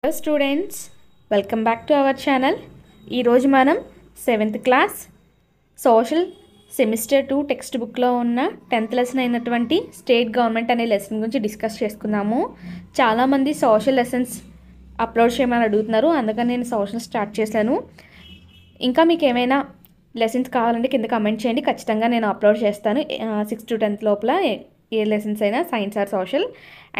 Hello students, welcome back to our channel. ఈ రోజు మనం 7th class social semester 2 text బుక్లో ఉన్న 10th లెసన్ అయినటువంటి స్టేట్ గవర్నమెంట్ అనే లెసన్ గురించి డిస్కస్ చేసుకుందాము. చాలామంది సోషల్ లెసన్స్ అప్లోడ్ చేయమని అడుగుతున్నారు, అందుకని నేను సోషల్ స్టార్ట్ చేశాను. ఇంకా మీకు ఏమైనా లెసన్స్ కావాలంటే కింద కమెంట్ చేయండి, ఖచ్చితంగా నేను అప్లోడ్ చేస్తాను. 6 to 10th లోపల ఏ లెసన్స్ అయినా science or social.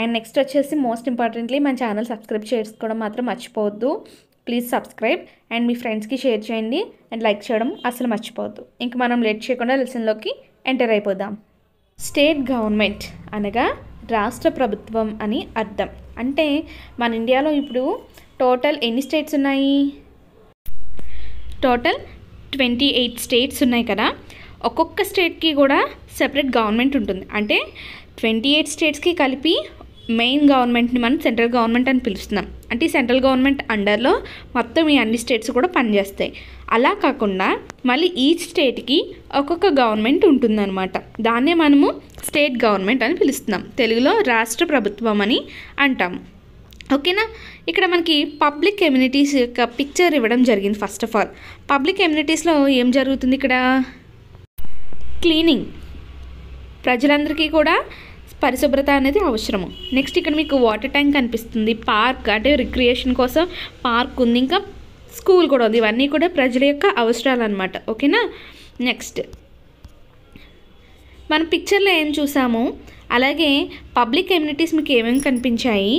And next వచ్చేసి మోస్ట్ ఇంపార్టెంట్లీ మన ఛానల్ సబ్స్క్రైబ్ చేసుకోవడం మాత్రం మర్చిపోవద్దు. ప్లీజ్ సబ్స్క్రైబ్ అండ్ మీ ఫ్రెండ్స్కి షేర్ చేయండి అండ్ లైక్ చేయడం అసలు మర్చిపోవద్దు. ఇంక మనం లేట్ చేయకుండా లెసన్లోకి ఎంటర్ అయిపోదాం. స్టేట్ గవర్నమెంట్ అనగా రాష్ట్ర ప్రభుత్వం అని అర్థం. అంటే మన ఇండియాలో ఇప్పుడు టోటల్ ఎన్ని స్టేట్స్ ఉన్నాయి? టోటల్ 28 స్టేట్స్ ఉన్నాయి కదా. ఒక్కొక్క స్టేట్కి కూడా సెపరేట్ గవర్నమెంట్ ఉంటుంది. అంటే 28 స్టేట్స్కి కలిపి మెయిన్ గవర్నమెంట్ని మనం సెంట్రల్ గవర్నమెంట్ అని పిలుస్తున్నాం. అంటే ఈ సెంట్రల్ గవర్నమెంట్ అండర్లో మొత్తం ఈ అన్ని స్టేట్స్ కూడా పనిచేస్తాయి. అలా కాకుండా మళ్ళీ ఈచ్ స్టేట్కి ఒక్కొక్క గవర్నమెంట్ ఉంటుందన్నమాట. దాన్నే మనము స్టేట్ గవర్నమెంట్ అని పిలుస్తున్నాం. తెలుగులో రాష్ట్ర ప్రభుత్వం అని అంటాము. ఓకేనా? ఇక్కడ మనకి పబ్లిక్ ఎమ్యూనిటీస్ యొక్క పిక్చర్ ఇవ్వడం జరిగింది. ఫస్ట్ ఆఫ్ ఆల్ పబ్లిక్ ఎమ్యూనిటీస్లో ఏం జరుగుతుంది? ఇక్కడ క్లీనింగ్, ప్రజలందరికీ కూడా పరిశుభ్రత అనేది అవసరము. నెక్స్ట్ ఇక్కడ మీకు వాటర్ ట్యాంక్ కనిపిస్తుంది, పార్క్ అంటే రిక్రియేషన్ కోసం పార్క్ ఉంది, ఇంకా స్కూల్ కూడా ఉంది. ఇవన్నీ కూడా ప్రజల యొక్క అవసరాలు అన్నమాట. ఓకేనా? నెక్స్ట్ మన పిక్చర్లో ఏం చూసాము, అలాగే పబ్లిక్ ఎమ్యూనిటీస్ మీకు ఏమేమి కనిపించాయి,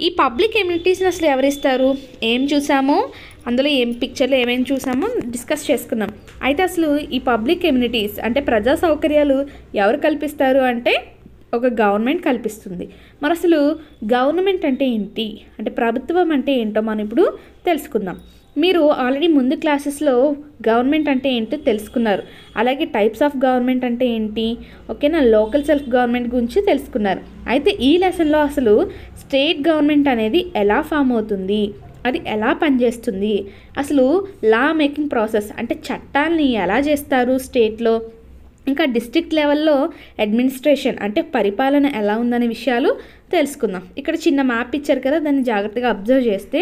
ఈ పబ్లిక్ ఎమ్యూనిటీస్ని అసలు ఎవరిస్తారు, ఏం చూసామో, అందులో ఏం పిక్చర్లో ఏమేమి చూసామో డిస్కస్ చేసుకున్నాం. అయితే అసలు ఈ పబ్లిక్ ఎమ్యూనిటీస్ అంటే ప్రజా సౌకర్యాలు ఎవరు కల్పిస్తారు అంటే ఒక గవర్నమెంట్ కల్పిస్తుంది. మరి అసలు గవర్నమెంట్ అంటే ఏంటి, అంటే ప్రభుత్వం అంటే ఏంటో మనం ఇప్పుడు తెలుసుకుందాం. మీరు ఆల్రెడీ ముందు క్లాసెస్లో గవర్నమెంట్ అంటే ఏంటో తెలుసుకున్నారు. అలాగే టైప్స్ ఆఫ్ గవర్నమెంట్ అంటే ఏంటి, ఓకేనా, లోకల్ సెల్ఫ్ గవర్నమెంట్ గురించి తెలుసుకున్నారు. అయితే ఈ లెసన్లో అసలు స్టేట్ గవర్నమెంట్ అనేది ఎలా ఫామ్ అవుతుంది, అది ఎలా పనిచేస్తుంది, అసలు లా మేకింగ్ ప్రాసెస్ అంటే చట్టాలని ఎలా చేస్తారు స్టేట్లో, ఇంకా డిస్ట్రిక్ట్ లెవెల్లో అడ్మినిస్ట్రేషన్ అంటే పరిపాలన ఎలా ఉందనే విషయాలు తెలుసుకుందాం. ఇక్కడ చిన్న మ్యాప్ ఇచ్చారు కదా, దాన్ని జాగ్రత్తగా అబ్జర్వ్ చేస్తే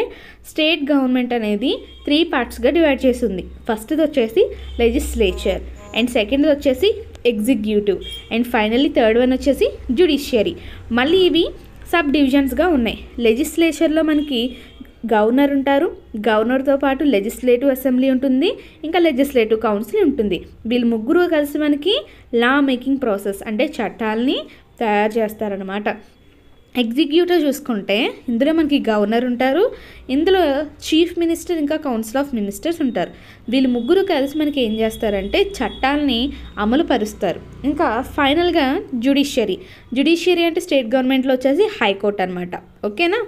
స్టేట్ గవర్నమెంట్ అనేది 3 పార్ట్స్గా డివైడ్ చేసి ఉంది. ఫస్ట్ది వచ్చేసి లెజిస్లేచర్, అండ్ సెకండ్ది వచ్చేసి executive, and finally third one వచ్చేసి జ్యుడిషియరీ. మళ్ళీ ఇవి సబ్ డివిజన్స్గా ఉన్నాయి. లెజిస్లేచర్లో మనకి గవర్నర్ ఉంటారు, గవర్నర్తో పాటు లెజిస్లేటివ్ అసెంబ్లీ ఉంటుంది, ఇంకా లెజిస్లేటివ్ కౌన్సిల్ ఉంటుంది. వీళ్ళు ముగ్గురు కలిసి మనకి లా మేకింగ్ ప్రాసెస్ అంటే చట్టాలని తయారు చేస్తారనమాట. ఎగ్జిక్యూటివ్ చూసుకుంటే ఇందులో మనకి గవర్నర్ ఉంటారు, ఇందులో చీఫ్ మినిస్టర్ ఇంకా కౌన్సిల్ ఆఫ్ మినిస్టర్స్ ఉంటారు. వీళ్ళు ముగ్గురు కలిసి మనకి ఏం చేస్తారంటే చట్టాలని అమలు పరుస్తారు. ఇంకా ఫైనల్గా జ్యుడిషియరీ అంటే స్టేట్ గవర్నమెంట్లో వచ్చేసి హైకోర్టు అనమాట. ఓకేనా?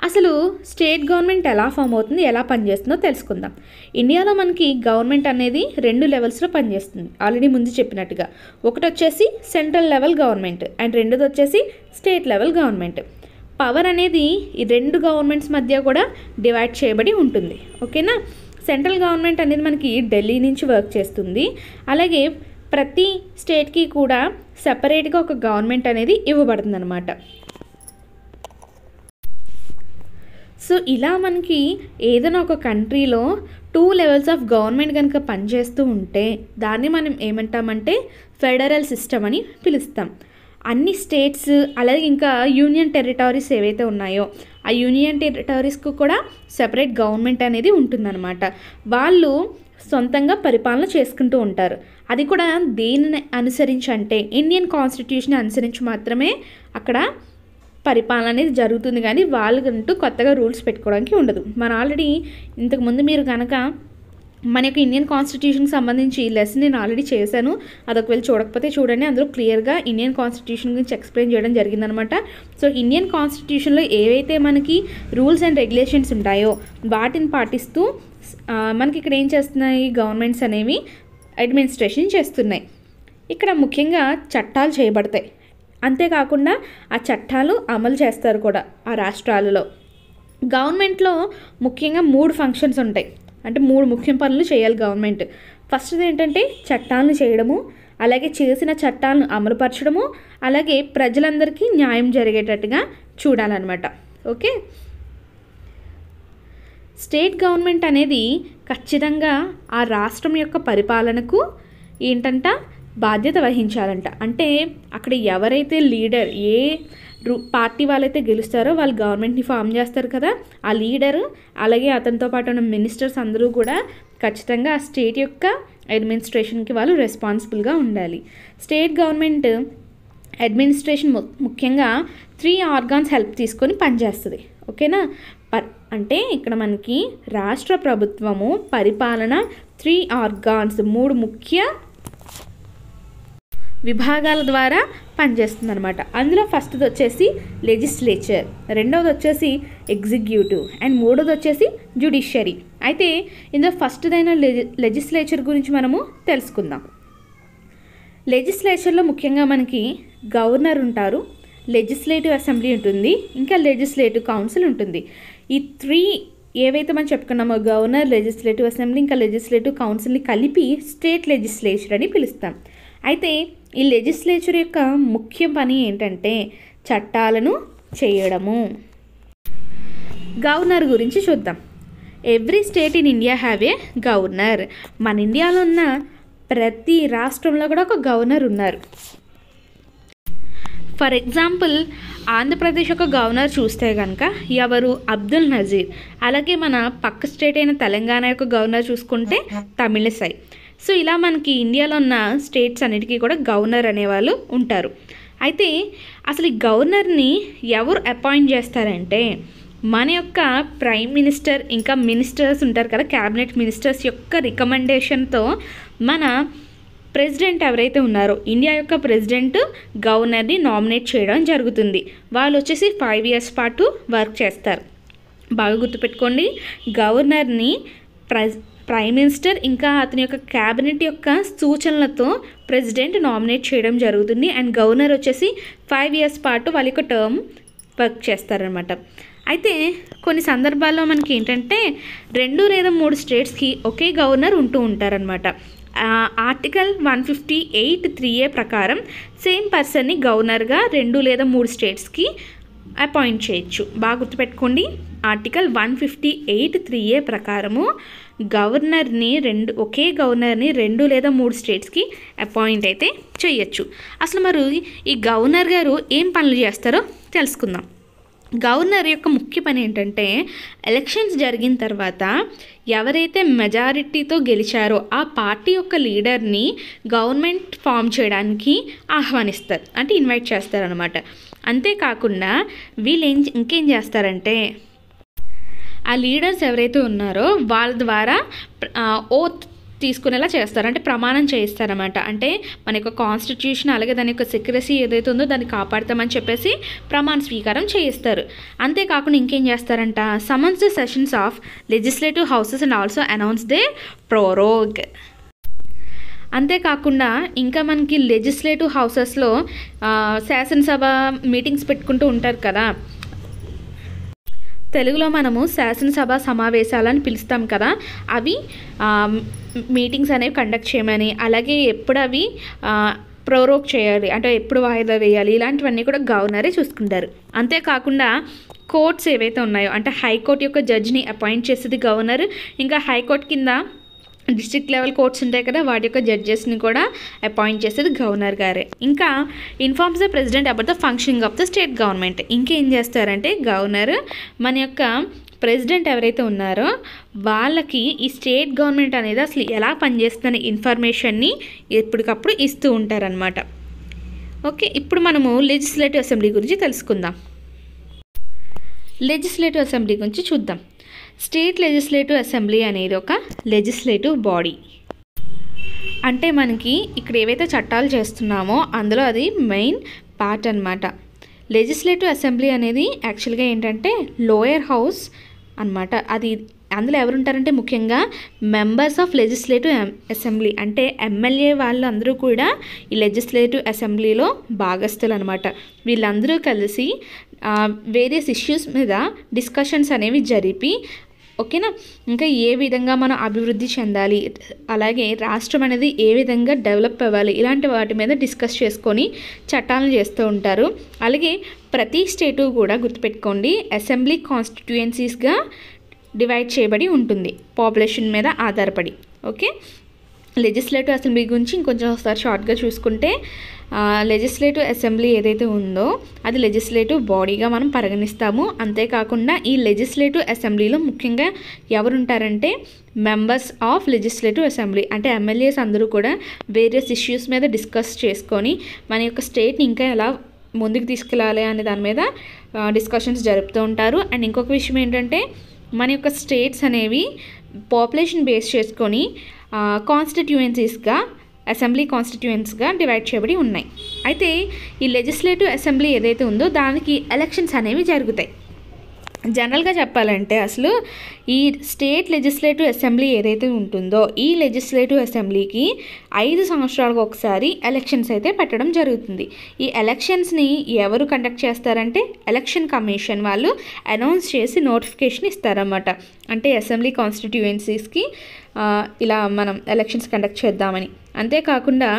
అసలు స్టేట్ గవర్నమెంట్ ఎలా ఫామ్ అవుతుంది, ఎలా పనిచేస్తుందో తెలుసుకుందాం. ఇండియాలో మనకి గవర్నమెంట్ అనేది 2 లెవెల్స్లో పనిచేస్తుంది. ఆల్రెడీ ముందు చెప్పినట్టుగా ఒకటి వచ్చేసి సెంట్రల్ లెవెల్ గవర్నమెంట్ అండ్ రెండోది వచ్చేసి స్టేట్ లెవెల్ గవర్నమెంట్. పవర్ అనేది ఈ 2 గవర్నమెంట్స్ మధ్య కూడా డివైడ్ చేయబడి ఉంటుంది. ఓకేనా? సెంట్రల్ గవర్నమెంట్ అనేది మనకి ఢిల్లీ నుంచి వర్క్ చేస్తుంది. అలాగే ప్రతి స్టేట్కి కూడా సెపరేట్గా ఒక గవర్నమెంట్ అనేది ఇవ్వబడుతుంది అనమాట. సో ఇలా మనకి ఏదైనా ఒక కంట్రీలో 2 లెవెల్స్ ఆఫ్ గవర్నమెంట్ కనుక పనిచేస్తూ ఉంటే దాన్ని మనం ఏమంటామంటే ఫెడరల్ సిస్టమ్ అని పిలుస్తాం. అన్ని స్టేట్స్ అలాగే ఇంకా యూనియన్ టెరిటరీస్ ఏవైతే ఉన్నాయో ఆ యూనియన్ టెరిటరీస్కు కూడా సెపరేట్ గవర్నమెంట్ అనేది ఉంటుందన్నమాట. వాళ్ళు సొంతంగా పరిపాలన చేసుకుంటూ ఉంటారు. అది కూడా దేనిని అనుసరించి అంటే ఇండియన్ కాన్స్టిట్యూషన్ అనుసరించి మాత్రమే అక్కడ పరిపాలన అనేది జరుగుతుంది, కానీ వాళ్ళకంటూ కొత్తగా రూల్స్ పెట్టుకోవడానికి ఉండదు. మన ఆల్రెడీ ఇంతకుముందు మీరు కనుక మన యొక్క ఇండియన్ కాన్స్టిట్యూషన్కి సంబంధించి లెసన్ నేను ఆల్రెడీ చేశాను, అదొకవేళ చూడకపోతే చూడండి. అందులో క్లియర్గా ఇండియన్ కాన్స్టిట్యూషన్ గురించి ఎక్స్ప్లెయిన్ చేయడం జరిగిందనమాట. సో ఇండియన్ కాన్స్టిట్యూషన్లో ఏవైతే మనకి రూల్స్ అండ్ రెగ్యులేషన్స్ ఉంటాయో వాటిని పాటిస్తూ మనకి ఇక్కడ ఏం చేస్తున్నాయి, గవర్నమెంట్స్ అనేవి అడ్మినిస్ట్రేషన్ చేస్తున్నాయి. ఇక్కడ ముఖ్యంగా చట్టాలు చేయబడతాయి, అంతేకాకుండా ఆ చట్టాలు అమలు చేస్తారు కూడా ఆ రాష్ట్రాలలో. గవర్నమెంట్లో ముఖ్యంగా 3 ఫంక్షన్స్ ఉంటాయి, అంటే 3 ముఖ్య పనులు చేయాలి గవర్నమెంట్. ఫస్ట్ది ఏంటంటే చట్టాలను చేయడము, అలాగే చేసిన చట్టాలను అమలుపరచడము, అలాగే ప్రజలందరికీ న్యాయం జరిగేటట్టుగా చూడాలన్నమాట. ఓకే. స్టేట్ గవర్నమెంట్ అనేది ఖచ్చితంగా ఆ రాష్ట్రం యొక్క పరిపాలనకు ఏంటంట బాధ్యత వహించాలంట. అంటే అక్కడ ఎవరైతే లీడర్ ఏ పార్టీ వాళ్ళైతే గెలుస్తారో వాళ్ళు గవర్నమెంట్ని ఫామ్ చేస్తారు కదా, ఆ లీడరు అలాగే అతనితో పాటు ఉన్న మినిస్టర్స్ అందరూ కూడా ఖచ్చితంగా ఆ స్టేట్ యొక్క అడ్మినిస్ట్రేషన్కి వాళ్ళు రెస్పాన్సిబుల్గా ఉండాలి. స్టేట్ గవర్నమెంట్ అడ్మినిస్ట్రేషన్ ముఖ్యంగా 3 ఆర్గాన్స్ హెల్ప్ తీసుకొని పనిచేస్తుంది. ఓకేనా. అంటే ఇక్కడ మనకి రాష్ట్ర ప్రభుత్వము పరిపాలన 3 ఆర్గాన్స్ 3 ముఖ్య విభాగాల ద్వారా పనిచేస్తుంది అనమాట. అందులో ఫస్ట్ది వచ్చేసి లెజిస్లేచర్, రెండవది వచ్చేసి ఎగ్జిక్యూటివ్ అండ్ మూడోది వచ్చేసి జ్యుడిషియరీ. అయితే ఇందులో ఫస్ట్దైన లెజిస్లేచర్ గురించి మనము తెలుసుకుందాం. లెజిస్లేచర్లో ముఖ్యంగా మనకి గవర్నర్ ఉంటారు, లెజిస్లేటివ్ అసెంబ్లీ ఉంటుంది, ఇంకా లెజిస్లేటివ్ కౌన్సిల్ ఉంటుంది. ఈ 3 ఏవైతే మనం చెప్పుకున్నామో గవర్నర్, లెజిస్లేటివ్ అసెంబ్లీ ఇంకా లెజిస్లేటివ్ కౌన్సిల్ని కలిపి స్టేట్ లెజిస్లేచర్ అని పిలుస్తాం. అయితే ఈ లెజిస్లేచర్ యొక్క ముఖ్య పని ఏంటంటే చట్టాలను చేయడము. గవర్నర్ గురించి చూద్దాం. Every state in India have a governor. మన ఇండియాలో ఉన్న ప్రతి రాష్ట్రంలో కూడా ఒక గవర్నర్ ఉన్నారు. ఫర్ ఎగ్జాంపుల్ ఆంధ్రప్రదేశ్ యొక్క గవర్నర్ చూస్తే కనుక ఎవరు, అబ్దుల్ నజీర్. అలాగే మన పక్క స్టేట్ అయిన తెలంగాణ యొక్క గవర్నర్ చూసుకుంటే తమిళిసై. సో ఇలా మనకి ఇండియాలో ఉన్న స్టేట్స్ అన్నిటికీ కూడా గవర్నర్ అనేవాళ్ళు ఉంటారు. అయితే అసలు ఈ గవర్నర్ని ఎవరు అపాయింట్ చేస్తారంటే మన యొక్క ప్రైమ్ మినిస్టర్ ఇంకా మినిస్టర్స్ ఉంటారు కదా, క్యాబినెట్ మినిస్టర్స్ యొక్క రికమెండేషన్తో మన ప్రెసిడెంట్ ఎవరైతే ఉన్నారో ఇండియా యొక్క ప్రెసిడెంట్ గవర్నర్ని నామినేట్ చేయడం జరుగుతుంది. వాళ్ళు వచ్చేసి 5 years పాటు వర్క్ చేస్తారు. బాగా గుర్తుపెట్టుకోండి, గవర్నర్ని ప్రైమ్ మినిస్టర్ ఇంకా అతని యొక్క క్యాబినెట్ యొక్క సూచనలతో ప్రెసిడెంట్ నామినేట్ చేయడం జరుగుతుంది. అండ్ గవర్నర్ వచ్చేసి 5 years పాటు వాళ్ళ యొక్క టర్మ్ వర్క్ చేస్తారనమాట. అయితే కొన్ని సందర్భాల్లో మనకి ఏంటంటే 2 లేదా 3 స్టేట్స్కి ఒకే గవర్నర్ ఉంటూ ఉంటారనమాట. ఆర్టికల్ 158(3)A ప్రకారం సేమ్ పర్సన్ని గవర్నర్గా 2 లేదా 3 స్టేట్స్కి అపాయింట్ చేయొచ్చు. బాగా గుర్తుపెట్టుకోండి, ఆర్టికల్ 158(3)A ప్రకారము గవర్నర్ని ఒకే గవర్నర్ని 2 లేదా 3 స్టేట్స్కి అపాయింట్ అయితే చేయొచ్చు. అసలు మరి ఈ గవర్నర్ గారు ఏం పనులు చేస్తారో తెలుసుకుందాం. గవర్నర్ యొక్క ముఖ్య పని ఏంటంటే ఎలక్షన్స్ జరిగిన తర్వాత ఎవరైతే మెజారిటీతో గెలిచారో ఆ పార్టీ యొక్క లీడర్ని గవర్నమెంట్ ఫామ్ చేయడానికి ఆహ్వానిస్తారు, అంటే ఇన్వైట్ చేస్తారనమాట. అంతేకాకుండా వీళ్ళు ఇంకేం చేస్తారంటే ఆ లీడర్స్ ఎవరైతే ఉన్నారో వాళ్ళ ద్వారా ఓత్ తీసుకునేలా చేస్తారు, అంటే ప్రమాణం చేయిస్తారన్నమాట. అంటే మన యొక్క కాన్స్టిట్యూషన్ అలాగే దాని యొక్క సెక్రసీ ఏదైతే ఉందో దాన్ని కాపాడతామని చెప్పేసి ప్రమాణ స్వీకారం చేయిస్తారు. అంతేకాకుండా ఇంకేం చేస్తారంట, summons the sessions of legislative houses and also announce they prorogue. అంతేకాకుండా ఇంకా మనకి లెజిస్లేటివ్ హౌసెస్లో శాసనసభ మీటింగ్స్ పెట్టుకుంటూ ఉంటారు కదా, తెలుగులో మనము శాసనసభ సమావేశాలని పిలుస్తాం కదా, అవి మీటింగ్స్ అనేవి కండక్ట్ చేయమని, అలాగే ఎప్పుడు అవి ప్రోరోగ్ చేయాలి అంటే ఎప్పుడు వాయిదా వేయాలి, ఇలాంటివన్నీ కూడా గవర్నరే చూసుకుంటారు. అంతేకాకుండా కోర్ట్స్ ఏవైతే ఉన్నాయో అంటే హైకోర్టు యొక్క జడ్జిని అపాయింట్ చేసేది గవర్నర్, ఇంకా హైకోర్టు కింద డిస్ట్రిక్ట్ లెవెల్ కోర్ట్స్ ఉంటాయి కదా వాటి యొక్క జడ్జెస్ని కూడా అపాయింట్ చేసేది గవర్నర్ గారే. ఇంకా informs the president about the functioning of the state government. ఇంకేం చేస్తారంటే గవర్నర్ మన యొక్క ప్రెసిడెంట్ ఎవరైతే ఉన్నారో వాళ్ళకి ఈ స్టేట్ గవర్నమెంట్ అనేది అసలు ఎలా పనిచేస్తుందనే ఇన్ఫర్మేషన్ని ఎప్పటికప్పుడు ఇస్తూ ఉంటారనమాట. ఓకే, ఇప్పుడు మనము లెజిస్లేటివ్ అసెంబ్లీ గురించి తెలుసుకుందాం. లెజిస్లేటివ్ అసెంబ్లీ గురించి చూద్దాం. స్టేట్ లెజిస్లేటివ్ అసెంబ్లీ అనేది ఒక లెజిస్లేటివ్ బాడీ. అంటే మనకి ఇక్కడ ఏవైతే చట్టాలు చేస్తున్నామో అందులో అది మెయిన్ పార్ట్ అనమాట. లెజిస్లేటివ్ అసెంబ్లీ అనేది యాక్చువల్గా ఏంటంటే లోయర్ హౌస్ అనమాట. అది అందులో ఎవరుంటారంటే ముఖ్యంగా మెంబర్స్ ఆఫ్ లెజిస్లేటివ్ అసెంబ్లీ, అంటే ఎమ్మెల్యే వాళ్ళందరూ కూడా ఈ లెజిస్లేటివ్ అసెంబ్లీలో భాగస్తులు అనమాట. వీళ్ళందరూ కలిసి వేరియస్ ఇష్యూస్ మీద డిస్కషన్స్ అనేవి జరిపి, ఓకేనా, ఇంకా ఏ విధంగా మనం అభివృద్ధి చెందాలి, అలాగే రాష్ట్రం అనేది ఏ విధంగా డెవలప్ అవ్వాలి, ఇలాంటి వాటి మీద డిస్కస్ చేసుకొని చట్టాలను చేస్తూ ఉంటారు. అలాగే ప్రతి స్టేటు కూడా గుర్తుపెట్టుకోండి అసెంబ్లీ కాన్స్టిట్యుయెన్సీస్గా డివైడ్ చేయబడి ఉంటుంది పాపులేషన్ మీద ఆధారపడి. ఓకే, లెజిస్లేటివ్ అసెంబ్లీ గురించి ఇంకొంచెం ఒకసారి షార్ట్గా చూసుకుంటే లెజిస్లేటివ్ అసెంబ్లీ ఏదైతే ఉందో అది లెజిస్లేటివ్ బాడీగా మనం పరిగణిస్తాము. అంతేకాకుండా ఈ లెజిస్లేటివ్ అసెంబ్లీలో ముఖ్యంగా ఎవరు ఉంటారంటే మెంబర్స్ ఆఫ్ లెజిస్లేటివ్ అసెంబ్లీ, అంటే ఎమ్మెల్యేస్ అందరూ కూడా వేరియస్ ఇష్యూస్ మీద డిస్కస్ చేసుకొని మన యొక్క స్టేట్ని ఇంకా ఎలా ముందుకు తీసుకెళ్ళాలి అనే దాని మీద డిస్కషన్స్ జరుపుతూ ఉంటారు. అండ్ ఇంకొక విషయం ఏంటంటే మన యొక్క స్టేట్స్ అనేవి పాపులేషన్ బేస్ చేసుకొని కాన్స్టిట్యుయెన్సీస్గా అసెంబ్లీ కాన్స్టిట్యుయెన్సీగా డివైడ్ చేయబడి ఉన్నాయి. అయితే ఈ లెజిస్లేటివ్ అసెంబ్లీ ఏదైతే ఉందో దానికి ఎలక్షన్స్ అనేవి జరుగుతాయి. జనరల్గా చెప్పాలంటే అసలు ఈ స్టేట్ లెజిస్లేటివ్ అసెంబ్లీ ఏదైతే ఉంటుందో ఈ లెజిస్లేటివ్ అసెంబ్లీకి 5 సంవత్సరాలకు ఒకసారి ఎలక్షన్స్ అయితే పెట్టడం జరుగుతుంది. ఈ ఎలక్షన్స్ని ఎవరు కండక్ట్ చేస్తారంటే ఎలక్షన్ కమిషన్ వాళ్ళు అనౌన్స్ చేసి నోటిఫికేషన్ ఇస్తారన్నమాట. అంటే అసెంబ్లీ కాన్స్టిట్యుయెన్సీస్కి ఇలా మనం ఎలక్షన్స్ కండక్ట్ చేద్దామని. అంతేకాకుండా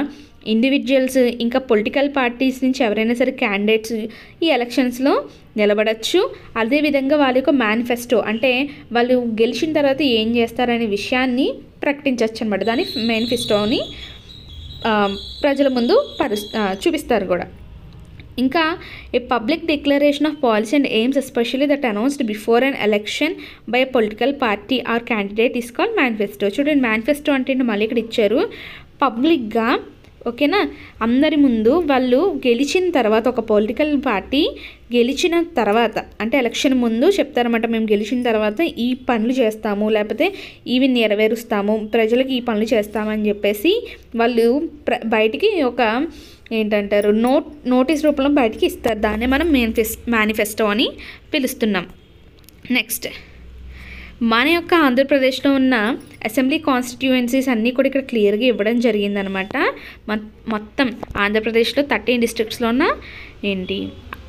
ఇండివిజువల్స్ ఇంకా పొలిటికల్ పార్టీస్ నుంచి ఎవరైనా సరే క్యాండిడేట్స్ ఈ ఎలక్షన్స్లో నిలబడచ్చు. అదేవిధంగా వాళ్ళ యొక్క మేనిఫెస్టో, అంటే వాళ్ళు గెలిచిన తర్వాత ఏం చేస్తారనే విషయాన్ని ప్రకటించవచ్చు అనమాట. దాని మేనిఫెస్టోని ప్రజల ముందు చూపిస్తారు కూడా. ఇంకా a public declaration of policy and aims especially that announced before an election by political party or candidate is called manifesto. చూడండి, మేనిఫెస్టో అంటే మళ్ళీ ఇక్కడ ఇచ్చారు పబ్లిక్గా, ఓకేనా, అందరి ముందు వాళ్ళు గెలిచిన తర్వాత ఒక పొలిటికల్ పార్టీ గెలిచిన తర్వాత అంటే ఎలక్షన్ ముందు చెప్తారన్నమాట, మేము గెలిచిన తర్వాత ఈ పనులు చేస్తాము, లేకపోతే ఇవి నెరవేరుస్తాము, ప్రజలకు ఈ పనులు చేస్తామని చెప్పేసి వాళ్ళు బయటికి ఒక ఏంటంటారు నోటీస్ రూపంలో బయటికి ఇస్తారు. దాన్నే మనం మేనిఫెస్టో అని పిలుస్తున్నాం. నెక్స్ట్, మన యొక్క ఆంధ్రప్రదేశ్లో ఉన్న అసెంబ్లీ కాన్స్టిట్యుయెన్సీస్ అన్నీ కూడా ఇక్కడ క్లియర్గా ఇవ్వడం జరిగిందనమాట. మొత్తం ఆంధ్రప్రదేశ్లో 13 డిస్ట్రిక్ట్స్లో ఉన్న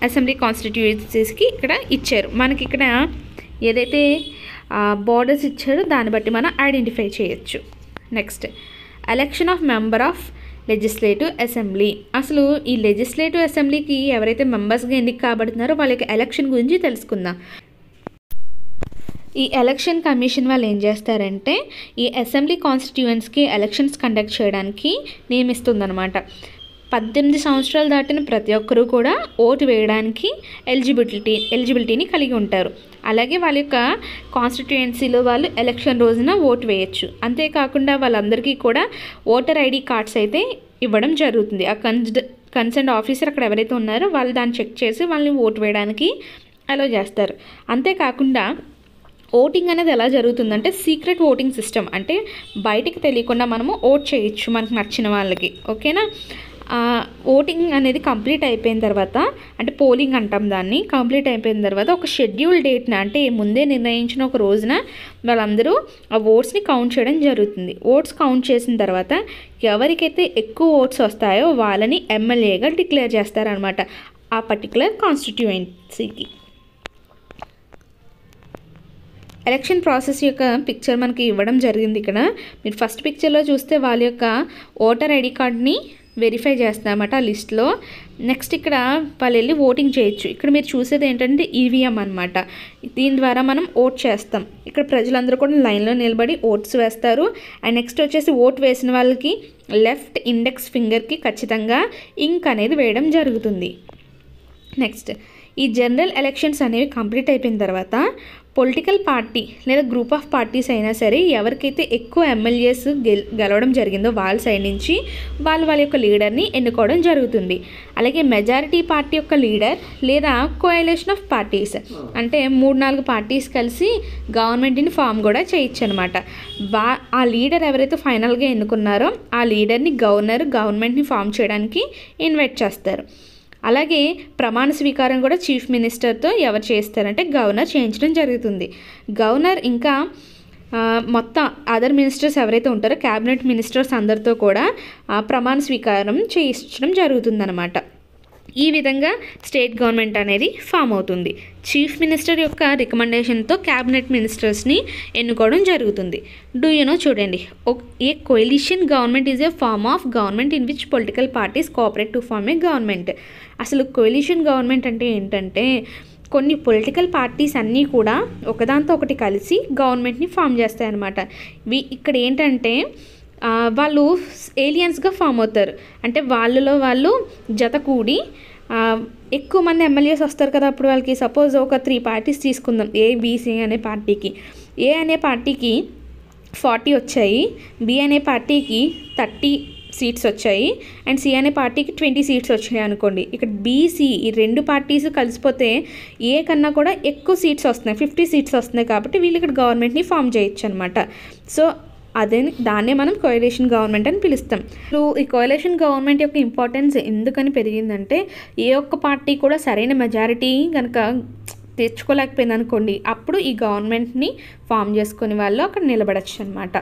అసెంబ్లీ కాన్స్టిట్యుయెన్సీస్కి ఇక్కడ ఇచ్చారు. మనకి ఇక్కడ ఏదైతే బార్డర్స్ ఇచ్చారో దాన్ని బట్టి మనం ఐడెంటిఫై చేయొచ్చు. Next, election of member of legislative assembly. అసలు ఈ లెజిస్లేటివ్ అసెంబ్లీకి ఎవరైతే మెంబర్స్గా ఎన్నిక కాబడుతున్నారో వాళ్ళ యొక్క ఎలక్షన్ గురించి తెలుసుకుందాం. ఈ ఎలక్షన్ కమిషన్ వాళ్ళు ఏం చేస్తారంటే ఈ అసెంబ్లీ కాన్స్టిట్యుయెన్సీకి ఎలక్షన్స్ కండక్ట్ చేయడానికి నియమిస్తుందన్నమాట. 18 సంవత్సరాలు దాటిన ప్రతి ఒక్కరూ కూడా ఓటు వేయడానికి ఎలిజిబిలిటీని కలిగి ఉంటారు. అలాగే వాళ్ళ యొక్క కాన్స్టిట్యుయెన్సీలో వాళ్ళు ఎలక్షన్ రోజున ఓటు వేయచ్చు. అంతేకాకుండా వాళ్ళందరికీ కూడా ఓటర్ ఐడి కార్డ్స్ అయితే ఇవ్వడం జరుగుతుంది. ఆ కన్సర్న్ ఆఫీసర్ అక్కడ ఎవరైతే ఉన్నారో వాళ్ళు దాన్ని చెక్ చేసి వాళ్ళని ఓటు వేయడానికి అలో చేస్తారు. అంతేకాకుండా ఓటింగ్ అనేది ఎలా జరుగుతుందంటే సీక్రెట్ ఓటింగ్ సిస్టమ్, అంటే బయటికి తెలియకుండా మనము ఓట్ చేయొచ్చు మనకు నచ్చిన వాళ్ళకి, ఓకేనా. ఓటింగ్ అనేది కంప్లీట్ అయిపోయిన తర్వాత, అంటే పోలింగ్ అంటాం దాన్ని, కంప్లీట్ అయిపోయిన తర్వాత ఒక షెడ్యూల్ డేట్న, అంటే ముందే నిర్ణయించిన ఒక రోజున వాళ్ళందరూ ఆ ఓట్స్ని కౌంట్ చేయడం జరుగుతుంది. ఓట్స్ కౌంట్ చేసిన తర్వాత ఎవరికైతే ఎక్కువ ఓట్స్ వస్తాయో వాళ్ళని ఎమ్మెల్యేగా డిక్లేర్ చేస్తారనమాట ఆ పర్టికులర్ కాన్స్టిట్యుయెన్సీకి. ఎలక్షన్ ప్రాసెస్ యొక్క పిక్చర్ మనకి ఇవ్వడం జరిగింది. ఇక్కడ మీరు ఫస్ట్ పిక్చర్లో చూస్తే వాళ్ళ యొక్క ఓటర్ ఐడి కార్డ్ని వెరిఫై చేస్తారన్నమాట ఆ లిస్ట్లో. నెక్స్ట్ ఇక్కడ వాళ్ళు వెళ్ళి ఓటింగ్ చేయొచ్చు. ఇక్కడ మీరు చూసేది ఏంటంటే ఈవీఎం అనమాట. దీని ద్వారా మనం ఓట్ చేస్తాం. ఇక్కడ ప్రజలందరూ కూడా లైన్లో నిలబడి ఓట్స్ వేస్తారు. అండ్ నెక్స్ట్ వచ్చేసి ఓట్ వేసిన వాళ్ళకి లెఫ్ట్ ఇండెక్స్ ఫింగర్కి ఖచ్చితంగా ఇంక్ అనేది వేయడం జరుగుతుంది. నెక్స్ట్, ఈ జనరల్ ఎలక్షన్స్ అనేవి కంప్లీట్ అయిపోయిన తర్వాత పొలిటికల్ పార్టీ లేదా గ్రూప్ ఆఫ్ పార్టీస్ అయినా సరే ఎవరికైతే ఎక్కువ ఎమ్మెల్యేస్ గెలవడం జరిగిందో వాళ్ళ సైడ్ నుంచి వాళ్ళ యొక్క లీడర్ని ఎన్నుకోవడం జరుగుతుంది. అలాగే మెజారిటీ పార్టీ యొక్క లీడర్ లేదా కోయలేషన్ ఆఫ్ పార్టీస్, అంటే 3-4 పార్టీస్ కలిసి గవర్నమెంట్ని ఫామ్ కూడా చేయొచ్చు అనమాట. ఆ లీడర్ ఎవరైతే ఫైనల్గా ఎన్నుకున్నారో ఆ లీడర్ని గవర్నమెంట్ని ఫామ్ చేయడానికి ఇన్వైట్ చేస్తారు. అలాగే ప్రమాణ స్వీకారం కూడా చీఫ్ మినిస్టర్తో ఎవరు చేస్తారంటే గవర్నర్ చేయించడం జరుగుతుంది. గవర్నర్ ఇంకా మొత్తం అదర్ మినిస్టర్స్ ఎవరైతే ఉంటారో క్యాబినెట్ మినిస్టర్స్ అందరితో కూడా ప్రమాణ స్వీకారం చేయించడం జరుగుతుందన్నమాట. ఈ విధంగా స్టేట్ గవర్నమెంట్ అనేది ఫామ్ అవుతుంది. చీఫ్ మినిస్టర్ యొక్క రికమెండేషన్తో క్యాబినెట్ మినిస్టర్స్ని ఎన్నుకోవడం జరుగుతుంది. డూ యూ నో, చూడండి, a coalition government is a form of government in which political parties cooperate to form a government. అసలు కోalition గవర్నమెంట్ అంటే ఏంటంటే కొన్ని పొలిటికల్ పార్టీస్ అన్నీ కూడా ఒకదాంతో ఒకటి కలిసి గవర్నమెంట్ని ఫామ్ చేస్తాయన్నమాట. ఇక్కడ ఏంటంటే వాళ్ళు ఏలియన్స్గా ఫామ్ అవుతారు. అంటే వాళ్ళలో వాళ్ళు జత కూడి ఎక్కువ మంది ఎమ్మెల్యేస్ వస్తారు కదా, అప్పుడు వాళ్ళకి సపోజ్ ఒక 3 పార్టీస్ తీసుకుందాం. ఏబిసి అనే పార్టీకి, ఏ అనే పార్టీకి 40 వచ్చాయి, బి అనే పార్టీకి 30 సీట్స్ వచ్చాయి, అండ్ సి అనే పార్టీకి 20 సీట్స్ వచ్చాయి అనుకోండి. ఇక్కడ బీసీ ఈ 2 పార్టీస్ కలిసిపోతే ఏ కన్నా కూడా ఎక్కువ సీట్స్ వస్తున్నాయి, 50 సీట్స్ వస్తున్నాయి. కాబట్టి వీళ్ళు ఇక్కడ గవర్నమెంట్ని ఫామ్ చేయొచ్చు అనమాట. సో దాన్నే మనం కోalition గవర్నమెంట్ అని పిలుస్తాం. ఈ కోalition గవర్నమెంట్ యొక్క ఇంపార్టెన్స్ ఎందుకని పెరిగిందంటే ఏ ఒక్క పార్టీ కూడా సరైన మెజారిటీ కనుక తెచ్చుకోలేకపోయింది అనుకోండి, అప్పుడు ఈ గవర్నమెంట్ని ఫామ్ చేసుకునే వాళ్ళు అక్కడ నిలబడచ్చు అనమాట.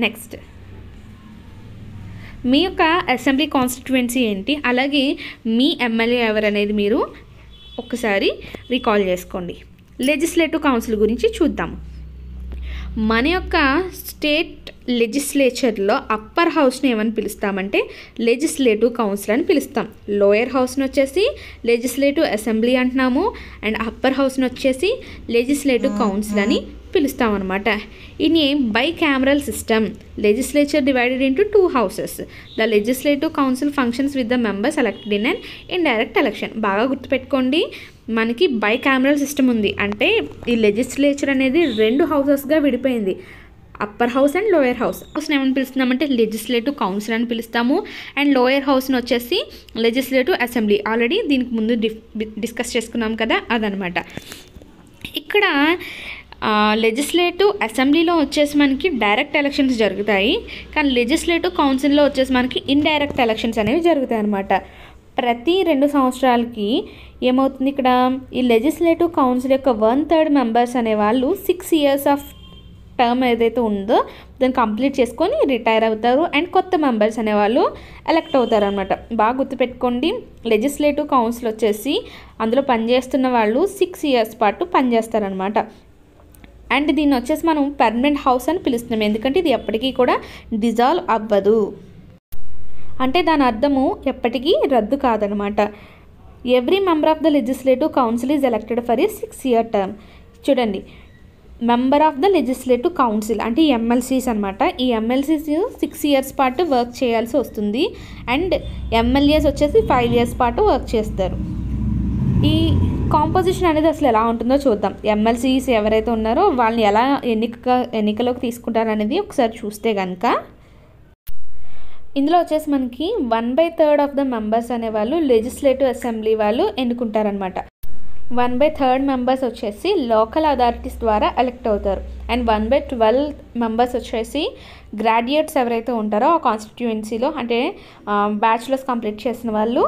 నెక్స్ట్, మీ యొక్క అసెంబ్లీ కాన్స్టిట్యుయెన్సీ ఏంటి, అలాగే మీ ఎమ్మెల్యే ఎవరు అనేది మీరు ఒక్కసారి రికాల్ చేసుకోండి. లెజిస్లేటివ్ కౌన్సిల్ గురించి చూద్దాము. మన యొక్క స్టేట్ లెజిస్లేచర్లో అప్పర్ హౌస్ని ఏమని పిలుస్తామంటే లెజిస్లేటివ్ కౌన్సిల్ అని పిలుస్తాం. లోయర్ హౌస్ని వచ్చేసి లెజిస్లేటివ్ అసెంబ్లీ అంటున్నాము, అండ్ అప్పర్ హౌస్ని వచ్చేసి లెజిస్లేటివ్ కౌన్సిల్ అని పిలుస్తాం అనమాట. In a by cameral system legislature divided into 2 houses. The legislative council functions with the members elected in and indirect election. బాగా గుర్తుపెట్టుకోండి, మనకి బై క్యామరల్ సిస్టమ్ ఉంది అంటే ఈ లెజిస్లేచర్ అనేది 2 houses-గా విడిపోయింది, upper house and lower house. హౌస్ని ఏమని పిలుస్తున్నామంటే లెజిస్లేటివ్ కౌన్సిల్ అని పిలుస్తాము, అండ్ లోయర్ హౌస్ని వచ్చేసి లెజిస్లేటివ్ అసెంబ్లీ. ఆల్రెడీ దీనికి ముందు డిస్కస్ చేసుకున్నాం కదా, అదనమాట. ఇక్కడ లెజిస్లేటివ్ అసెంబ్లీలో వచ్చేసి మనకి డైరెక్ట్ ఎలక్షన్స్ జరుగుతాయి, కానీ లెజిస్లేటివ్ కౌన్సిల్లో వచ్చేసి మనకి ఇండైరెక్ట్ ఎలక్షన్స్ అనేవి జరుగుతాయి అన్నమాట. ప్రతి 2 సంవత్సరాలకి ఏమవుతుంది, ఇక్కడ ఈ లెజిస్లేటివ్ కౌన్సిల్ యొక్క 1/3 మెంబర్స్ అనేవాళ్ళు 6 years ఆఫ్ టర్మ్ ఏదైతే ఉందో దాన్ని కంప్లీట్ చేసుకొని రిటైర్ అవుతారు, అండ్ కొత్త మెంబర్స్ అనేవాళ్ళు ఎలక్ట్ అవుతారు అనమాట. బాగా గుర్తుపెట్టుకోండి, లెజిస్లేటివ్ కౌన్సిల్ వచ్చేసి అందులో పనిచేస్తున్న వాళ్ళు 6 years పాటు పనిచేస్తారనమాట. అండ్ దీన్ని వచ్చేసి మనం పర్మనెంట్ హౌస్ అని పిలుస్తున్నాం, ఎందుకంటే ఇది ఎప్పటికీ కూడా డిజాల్వ్ అవ్వదు. అంటే దాని అర్థము ఎప్పటికీ రద్దు కాదనమాట. Every member of the legislative council is elected for a 6-year term. చూడండి, member of the legislative council అంటే ఈ ఎమ్మెల్సీస్ అనమాట. ఈ ఎమ్మెల్సీస్ 6 years పాటు వర్క్ చేయాల్సి వస్తుంది, అండ్ ఎమ్మెల్యేస్ వచ్చేసి 5 years పాటు వర్క్ చేస్తారు. ఈ కాంపోజిషన్ అనేది అసలు ఎలా ఉంటుందో చూద్దాం. ఎమ్మెల్సీస్ ఎవరైతే ఉన్నారో వాళ్ళని ఎలా ఎన్నికలోకి తీసుకుంటారు అనేది ఒకసారి చూస్తే కనుక ఇందులో వచ్చేసి మనకి 1/3 ఆఫ్ ద మెంబర్స్ అనేవాళ్ళు లెజిస్లేటివ్ అసెంబ్లీ వాళ్ళు ఎన్నుకుంటారనమాట. 1/3 మెంబర్స్ వచ్చేసి లోకల్ అథారిటీస్ ద్వారా ఎలక్ట్ అవుతారు, అండ్ 1/12 మెంబర్స్ వచ్చేసి గ్రాడ్యుయేట్స్ ఎవరైతే ఉంటారో ఆ కాన్స్టిట్యుయెన్సీలో, అంటే బ్యాచులర్స్ కంప్లీట్ చేసిన వాళ్ళు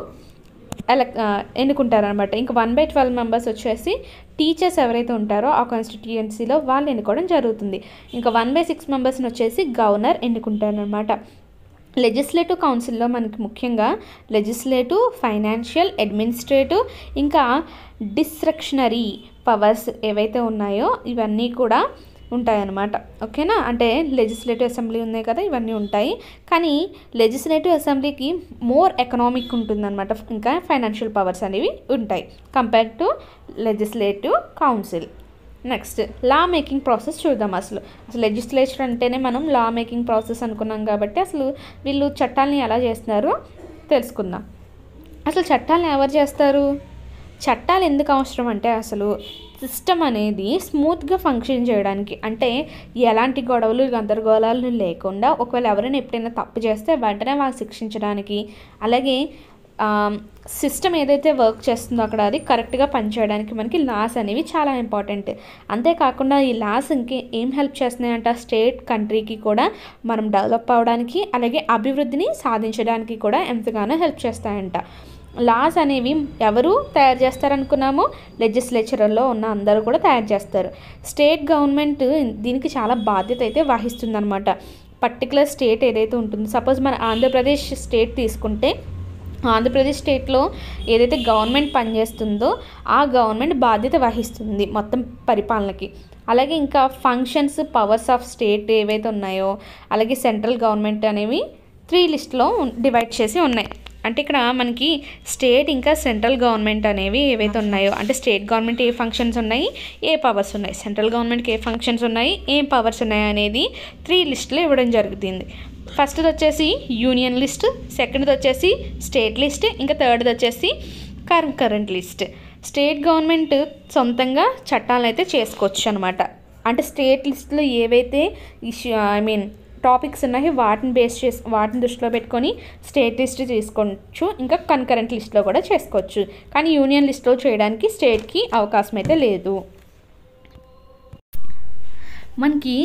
ఎన్నుకుంటారనమాట. ఇంకా 1/12 మెంబర్స్ వచ్చేసి టీచర్స్ ఎవరైతే ఉంటారో ఆ కాన్స్టిట్యుయెన్సీలో వాళ్ళు ఎన్నుకోవడం జరుగుతుంది. ఇంకా 1/6 మెంబర్స్ని వచ్చేసి గవర్నర్ ఎన్నుకుంటారనమాట. లెజిస్లేటివ్ కౌన్సిల్లో మనకి ముఖ్యంగా లెజిస్లేటివ్, ఫైనాన్షియల్, అడ్మినిస్ట్రేటివ్, ఇంకా డిస్క్రిషనరీ పవర్స్ ఏవైతే ఉన్నాయో ఇవన్నీ కూడా ఉంటాయన్నమాట. ఓకేనా, అంటే లెజిస్లేటివ్ అసెంబ్లీ ఉన్నాయి కదా, ఇవన్నీ ఉంటాయి. కానీ లెజిస్లేటివ్ అసెంబ్లీకి మోర్ ఎకనామిక్ ఉంటుందన్నమాట, ఇంకా ఫైనాన్షియల్ పవర్స్ అనేవి ఉంటాయి compare to legislative council. Next, law making process చూద్దాం. అసలు లెజిస్లేచర్ అంటేనే మనం లా మేకింగ్ ప్రాసెస్ అనుకున్నాం కాబట్టి అసలు వీళ్ళు చట్టాలని ఎలా చేస్తున్నారో తెలుసుకుందాం. అసలు చట్టాలను ఎవరు చేస్తారు? చట్టాలు ఎందుకు అవసరం అంటే అసలు సిస్టమ్ అనేది స్మూత్గా ఫంక్షన్ చేయడానికి, అంటే ఎలాంటి గొడవలు గందరగోళాలు లేకుండా ఒకవేళ ఎవరైనా ఎప్పుడైనా తప్పు చేస్తే వెంటనే వాళ్ళు శిక్షించడానికి, అలాగే సిస్టమ్ ఏదైతే వర్క్ చేస్తుందో అక్కడ అది కరెక్ట్గా పనిచేయడానికి మనకి లాస్ అనేవి చాలా ఇంపార్టెంట్. అంతేకాకుండా ఈ లాస్ ఏం హెల్ప్ చేస్తున్నాయంట, స్టేట్ కంట్రీకి కూడా మనం డెవలప్ అవ్వడానికి అలాగే అభివృద్ధిని సాధించడానికి కూడా ఎంతగానో హెల్ప్ చేస్తాయంట. లాస్ అనేవి ఎవరు తయారు చేస్తారనుకున్నామో లెజిస్లేచర్లో ఉన్న అందరూ కూడా తయారు చేస్తారు. స్టేట్ గవర్నమెంట్ దీనికి చాలా బాధ్యత అయితే వహిస్తుందన్నమాట. పర్టికులర్ స్టేట్ ఏదైతే ఉంటుందో, సపోజ్ మన ఆంధ్రప్రదేశ్ స్టేట్ తీసుకుంటే ఆంధ్రప్రదేశ్ స్టేట్లో ఏదైతే గవర్నమెంట్ పనిచేస్తుందో ఆ గవర్నమెంట్ బాధ్యత వహిస్తుంది మొత్తం పరిపాలనకి. అలాగే ఇంకా ఫంక్షన్స్, పవర్స్ ఆఫ్ స్టేట్ ఏవైతే ఉన్నాయో, అలాగే సెంట్రల్ గవర్నమెంట్ అనేవి 3 లిస్ట్లో డివైడ్ చేసి ఉన్నాయి. అంటే ఇక్కడ మనకి స్టేట్ ఇంకా సెంట్రల్ గవర్నమెంట్ అనేవి ఏవైతే ఉన్నాయో, అంటే స్టేట్ గవర్నమెంట్ ఏ ఫంక్షన్స్ ఉన్నాయి, ఏ పవర్స్ ఉన్నాయి, సెంట్రల్ గవర్నమెంట్కి ఏ ఫంక్షన్స్ ఉన్నాయి, ఏం పవర్స్ ఉన్నాయి అనేది 3 లిస్టులు ఇవ్వడం జరుగుతుంది. ఫస్ట్ది వచ్చేసి యూనియన్ లిస్ట్, సెకండ్ది వచ్చేసి స్టేట్ లిస్ట్, ఇంకా థర్డ్ది వచ్చేసి కరెంట్ లిస్ట్. స్టేట్ గవర్నమెంట్ సొంతంగా చట్టాలను అయితే చేసుకోవచ్చు అనమాట. అంటే స్టేట్ లిస్ట్లో ఏవైతే టాపిక్స్ ఉన్నాయో వాటిని దృష్టిలో పెట్టుకొని స్టేట్ లిస్ట్ తీసుకోవచ్చు, ఇంకా కరెంట్ లిస్ట్లో కూడా చేసుకోవచ్చు. కానీ యూనియన్ లిస్ట్లో చేయడానికి స్టేట్కి అవకాశం అయితే లేదు. మనకి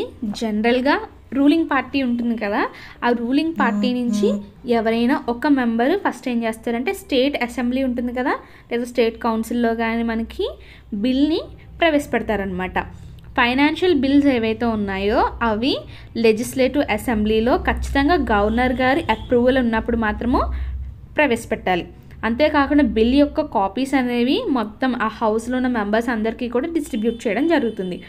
జనరల్గా రూలింగ్ పార్టీ ఉంటుంది కదా, ఆ రూలింగ్ పార్టీ నుంచి ఎవరైనా ఒక మెంబరు ఫస్ట్ ఏం చేస్తారంటే స్టేట్ అసెంబ్లీ ఉంటుంది కదా, లేదా స్టేట్ కౌన్సిల్లో కానీ మనకి బిల్ని ప్రవేశపెడతారనమాట. ఫైనాన్షియల్ బిల్స్ ఏవైతే ఉన్నాయో అవి లెజిస్లేటివ్ అసెంబ్లీలో ఖచ్చితంగా గవర్నర్ గారి అప్రూవల్ ఉన్నప్పుడు మాత్రము ప్రవేశపెట్టాలి. అంతేకాకుండా బిల్ యొక్క కాపీస్ అనేవి మొత్తం ఆ హౌస్లో ఉన్న మెంబర్స్ అందరికీ కూడా డిస్ట్రిబ్యూట్ చేయడం జరుగుతుంది.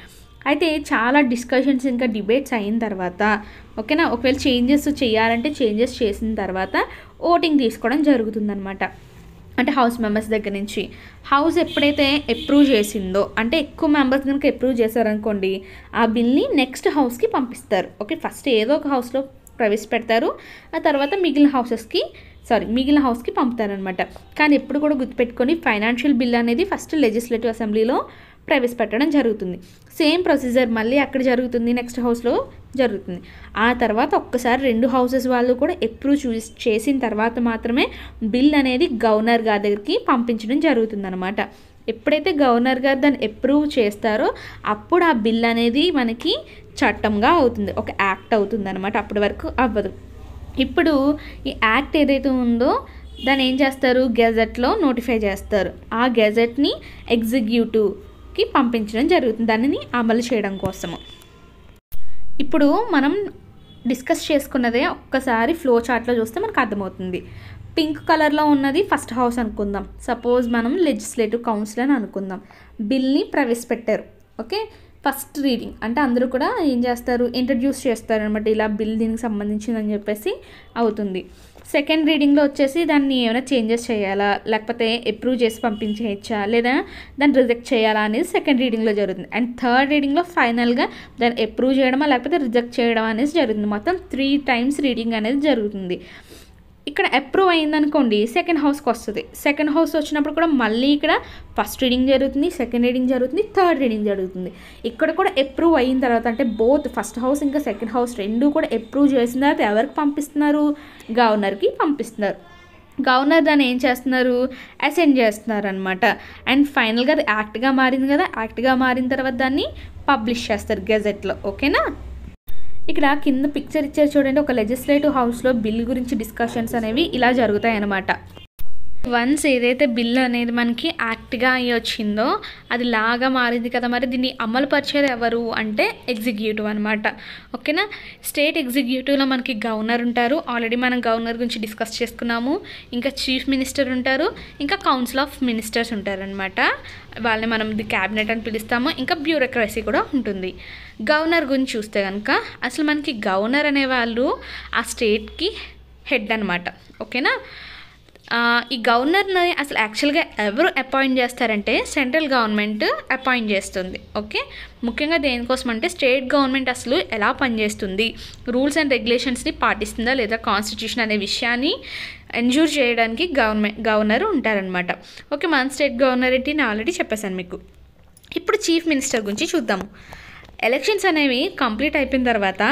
అయితే చాలా డిస్కషన్స్ ఇంకా డిబేట్స్ అయిన తర్వాత ఓకేనా, ఒకవేళ చేంజెస్ చేయాలంటే చేంజెస్ చేసిన తర్వాత ఓటింగ్ తీసుకోవడం జరుగుతుందన్నమాట. అంటే హౌస్ మెంబర్స్ దగ్గర నుంచి హౌస్ ఎప్పుడైతే అప్రూవ్ చేసిందో, అంటే ఎక్కువ మెంబర్స్ కనుక అప్రూవ్ చేశారనుకోండి, ఆ బిల్ని నెక్స్ట్ హౌస్కి పంపిస్తారు. ఓకే, ఫస్ట్ ఏదో ఒక హౌస్లో ప్రవేశపెడతారు, ఆ తర్వాత మిగిలిన హౌస్కి పంపుతారనమాట. కానీ ఎప్పుడు కూడా గుర్తుపెట్టుకొని ఫైనాన్షియల్ బిల్ అనేది ఫస్ట్ లెజిస్లేటివ్ అసెంబ్లీలో ప్రవేశపెట్టడం జరుగుతుంది. సేమ్ ప్రొసీజర్ మళ్ళీ అక్కడ జరుగుతుంది, నెక్స్ట్ హౌస్లో జరుగుతుంది. ఆ తర్వాత ఒక్కసారి 2 హౌసెస్ వాళ్ళు కూడా అప్రూవ్ చేసిన తర్వాత మాత్రమే బిల్ అనేది గవర్నర్ గారి దగ్గరికి పంపించడం జరుగుతుందన్నమాట. ఎప్పుడైతే గవర్నర్ గారు దాన్ని అప్రూవ్ చేస్తారో అప్పుడు ఆ బిల్ అనేది మనకి చట్టంగా అవుతుంది, ఒక యాక్ట్ అవుతుంది అనమాట. అప్పటి వరకు అవ్వదు. ఇప్పుడు ఈ యాక్ట్ ఏదైతే ఉందో దాన్ని ఏం చేస్తారు, గెజెట్లో నోటిఫై చేస్తారు. ఆ గెజెట్ని ఎగ్జిక్యూటివ్కి పంపించడం జరుగుతుంది, దానిని అమలు చేయడం కోసము. ఇప్పుడు మనం డిస్కస్ చేసుకున్నదే ఒక్కసారి ఫ్లో చార్ట్లో చూస్తే మనకు అర్థమవుతుంది. పింక్ కలర్లో ఉన్నది ఫస్ట్ హౌస్ అనుకుందాం. సపోజ్ మనం లెజిస్లేటివ్ కౌన్సిల్ అని అనుకుందాం. బిల్ని ప్రవేశపెట్టారు. ఓకే, ఫస్ట్ రీడింగ్ అంటే అందరూ కూడా ఏం చేస్తారు, ఇంట్రడ్యూస్ చేస్తారు అనమాట. ఇలా బిల్ దీనికి సంబంధించిందని చెప్పేసి అవుతుంది. సెకండ్ రీడింగ్లో వచ్చేసి దాన్ని ఏమైనా చేంజెస్ చేయాలా, లేకపోతే అప్రూవ్ చేసి పంపించేయచ్చా, లేదా దాన్ని రిజెక్ట్ చేయాలా అనేది సెకండ్ రీడింగ్లో జరుగుతుంది. అండ్ థర్డ్ రీడింగ్లో ఫైనల్గా దాన్ని అప్రూవ్ చేయడమా లేకపోతే రిజెక్ట్ చేయడం అనేది జరుగుతుంది. మొత్తం 3 టైమ్స్ రీడింగ్ అనేది జరుగుతుంది. ఇక్కడ అప్రూవ్ అయిందనుకోండి సెకండ్ హౌస్కి వస్తుంది. సెకండ్ హౌస్ వచ్చినప్పుడు కూడా మళ్ళీ ఇక్కడ ఫస్ట్ రీడింగ్ జరుగుతుంది, సెకండ్ రీడింగ్ జరుగుతుంది, థర్డ్ రీడింగ్ జరుగుతుంది. ఇక్కడ కూడా అప్రూవ్ అయిన తర్వాత అంటే బోత్ ఫస్ట్ హౌస్ ఇంకా సెకండ్ హౌస్ రెండు కూడా అప్రూవ్ చేసిన తర్వాత ఎవరికి పంపిస్తున్నారు, గవర్నర్కి పంపిస్తున్నారు. గవర్నర్ దాన్ని ఏం చేస్తున్నారు, అసెండ్ చేస్తున్నారు అనమాట. అండ్ ఫైనల్గా అది యాక్ట్గా మారింది కదా, యాక్ట్గా మారిన తర్వాత దాన్ని పబ్లిష్ చేస్తారు గెజెట్లో. ఓకేనా, ఇక్కడ కింద పిక్చర్ ఇచ్చారు చూడండి. ఒక లెజిస్లేటివ్ హౌస్లో బిల్ గురించి డిస్కషన్స్ అనేవి ఇలా జరుగుతాయి అన్నమాట. వన్స్ ఏదైతే బిల్ అనేది మనకి యాక్ట్గా అయ్యి వచ్చిందో అది లాగా మారింది కదా, మరి దీన్ని అమలు పరిచేది ఎవరు అంటే ఎగ్జిక్యూటివ్ అనమాట. ఓకేనా, స్టేట్ ఎగ్జిక్యూటివ్లో మనకి గవర్నర్ ఉంటారు. ఆల్రెడీ మనం గవర్నర్ గురించి డిస్కస్ చేసుకున్నాము. ఇంకా చీఫ్ మినిస్టర్ ఉంటారు, ఇంకా కౌన్సిల్ ఆఫ్ మినిస్టర్స్ ఉంటారనమాట. వాళ్ళని మనం ది క్యాబినెట్ అని పిలుస్తాము. ఇంకా బ్యూరోక్రసీ కూడా ఉంటుంది. గవర్నర్ గురించి చూస్తే కనుక అసలు మనకి గవర్నర్ అనేవాళ్ళు ఆ స్టేట్కి హెడ్ అనమాట. ఓకేనా, ఈ గవర్నర్ని అసలు యాక్చువల్గా ఎవరు అపాయింట్ చేస్తారంటే సెంట్రల్ గవర్నమెంట్ అపాయింట్ చేస్తుంది. ఓకే, ముఖ్యంగా దేనికోసం అంటే స్టేట్ గవర్నమెంట్ అసలు ఎలా పనిచేస్తుంది, రూల్స్ అండ్ రెగ్యులేషన్స్ని పాటిస్తుందా లేదా కాన్స్టిట్యూషన్ అనే విషయాన్ని ఎన్ష్యూర్ చేయడానికి గవర్నర్ ఉంటారనమాట. ఓకే, మన స్టేట్ గవర్నర్ ఏంటి నేను ఆల్రెడీ చెప్పేశాను మీకు. ఇప్పుడు చీఫ్ మినిస్టర్ గురించి చూద్దాము. ఎలక్షన్స్ అనేవి కంప్లీట్ అయిపోయిన తర్వాత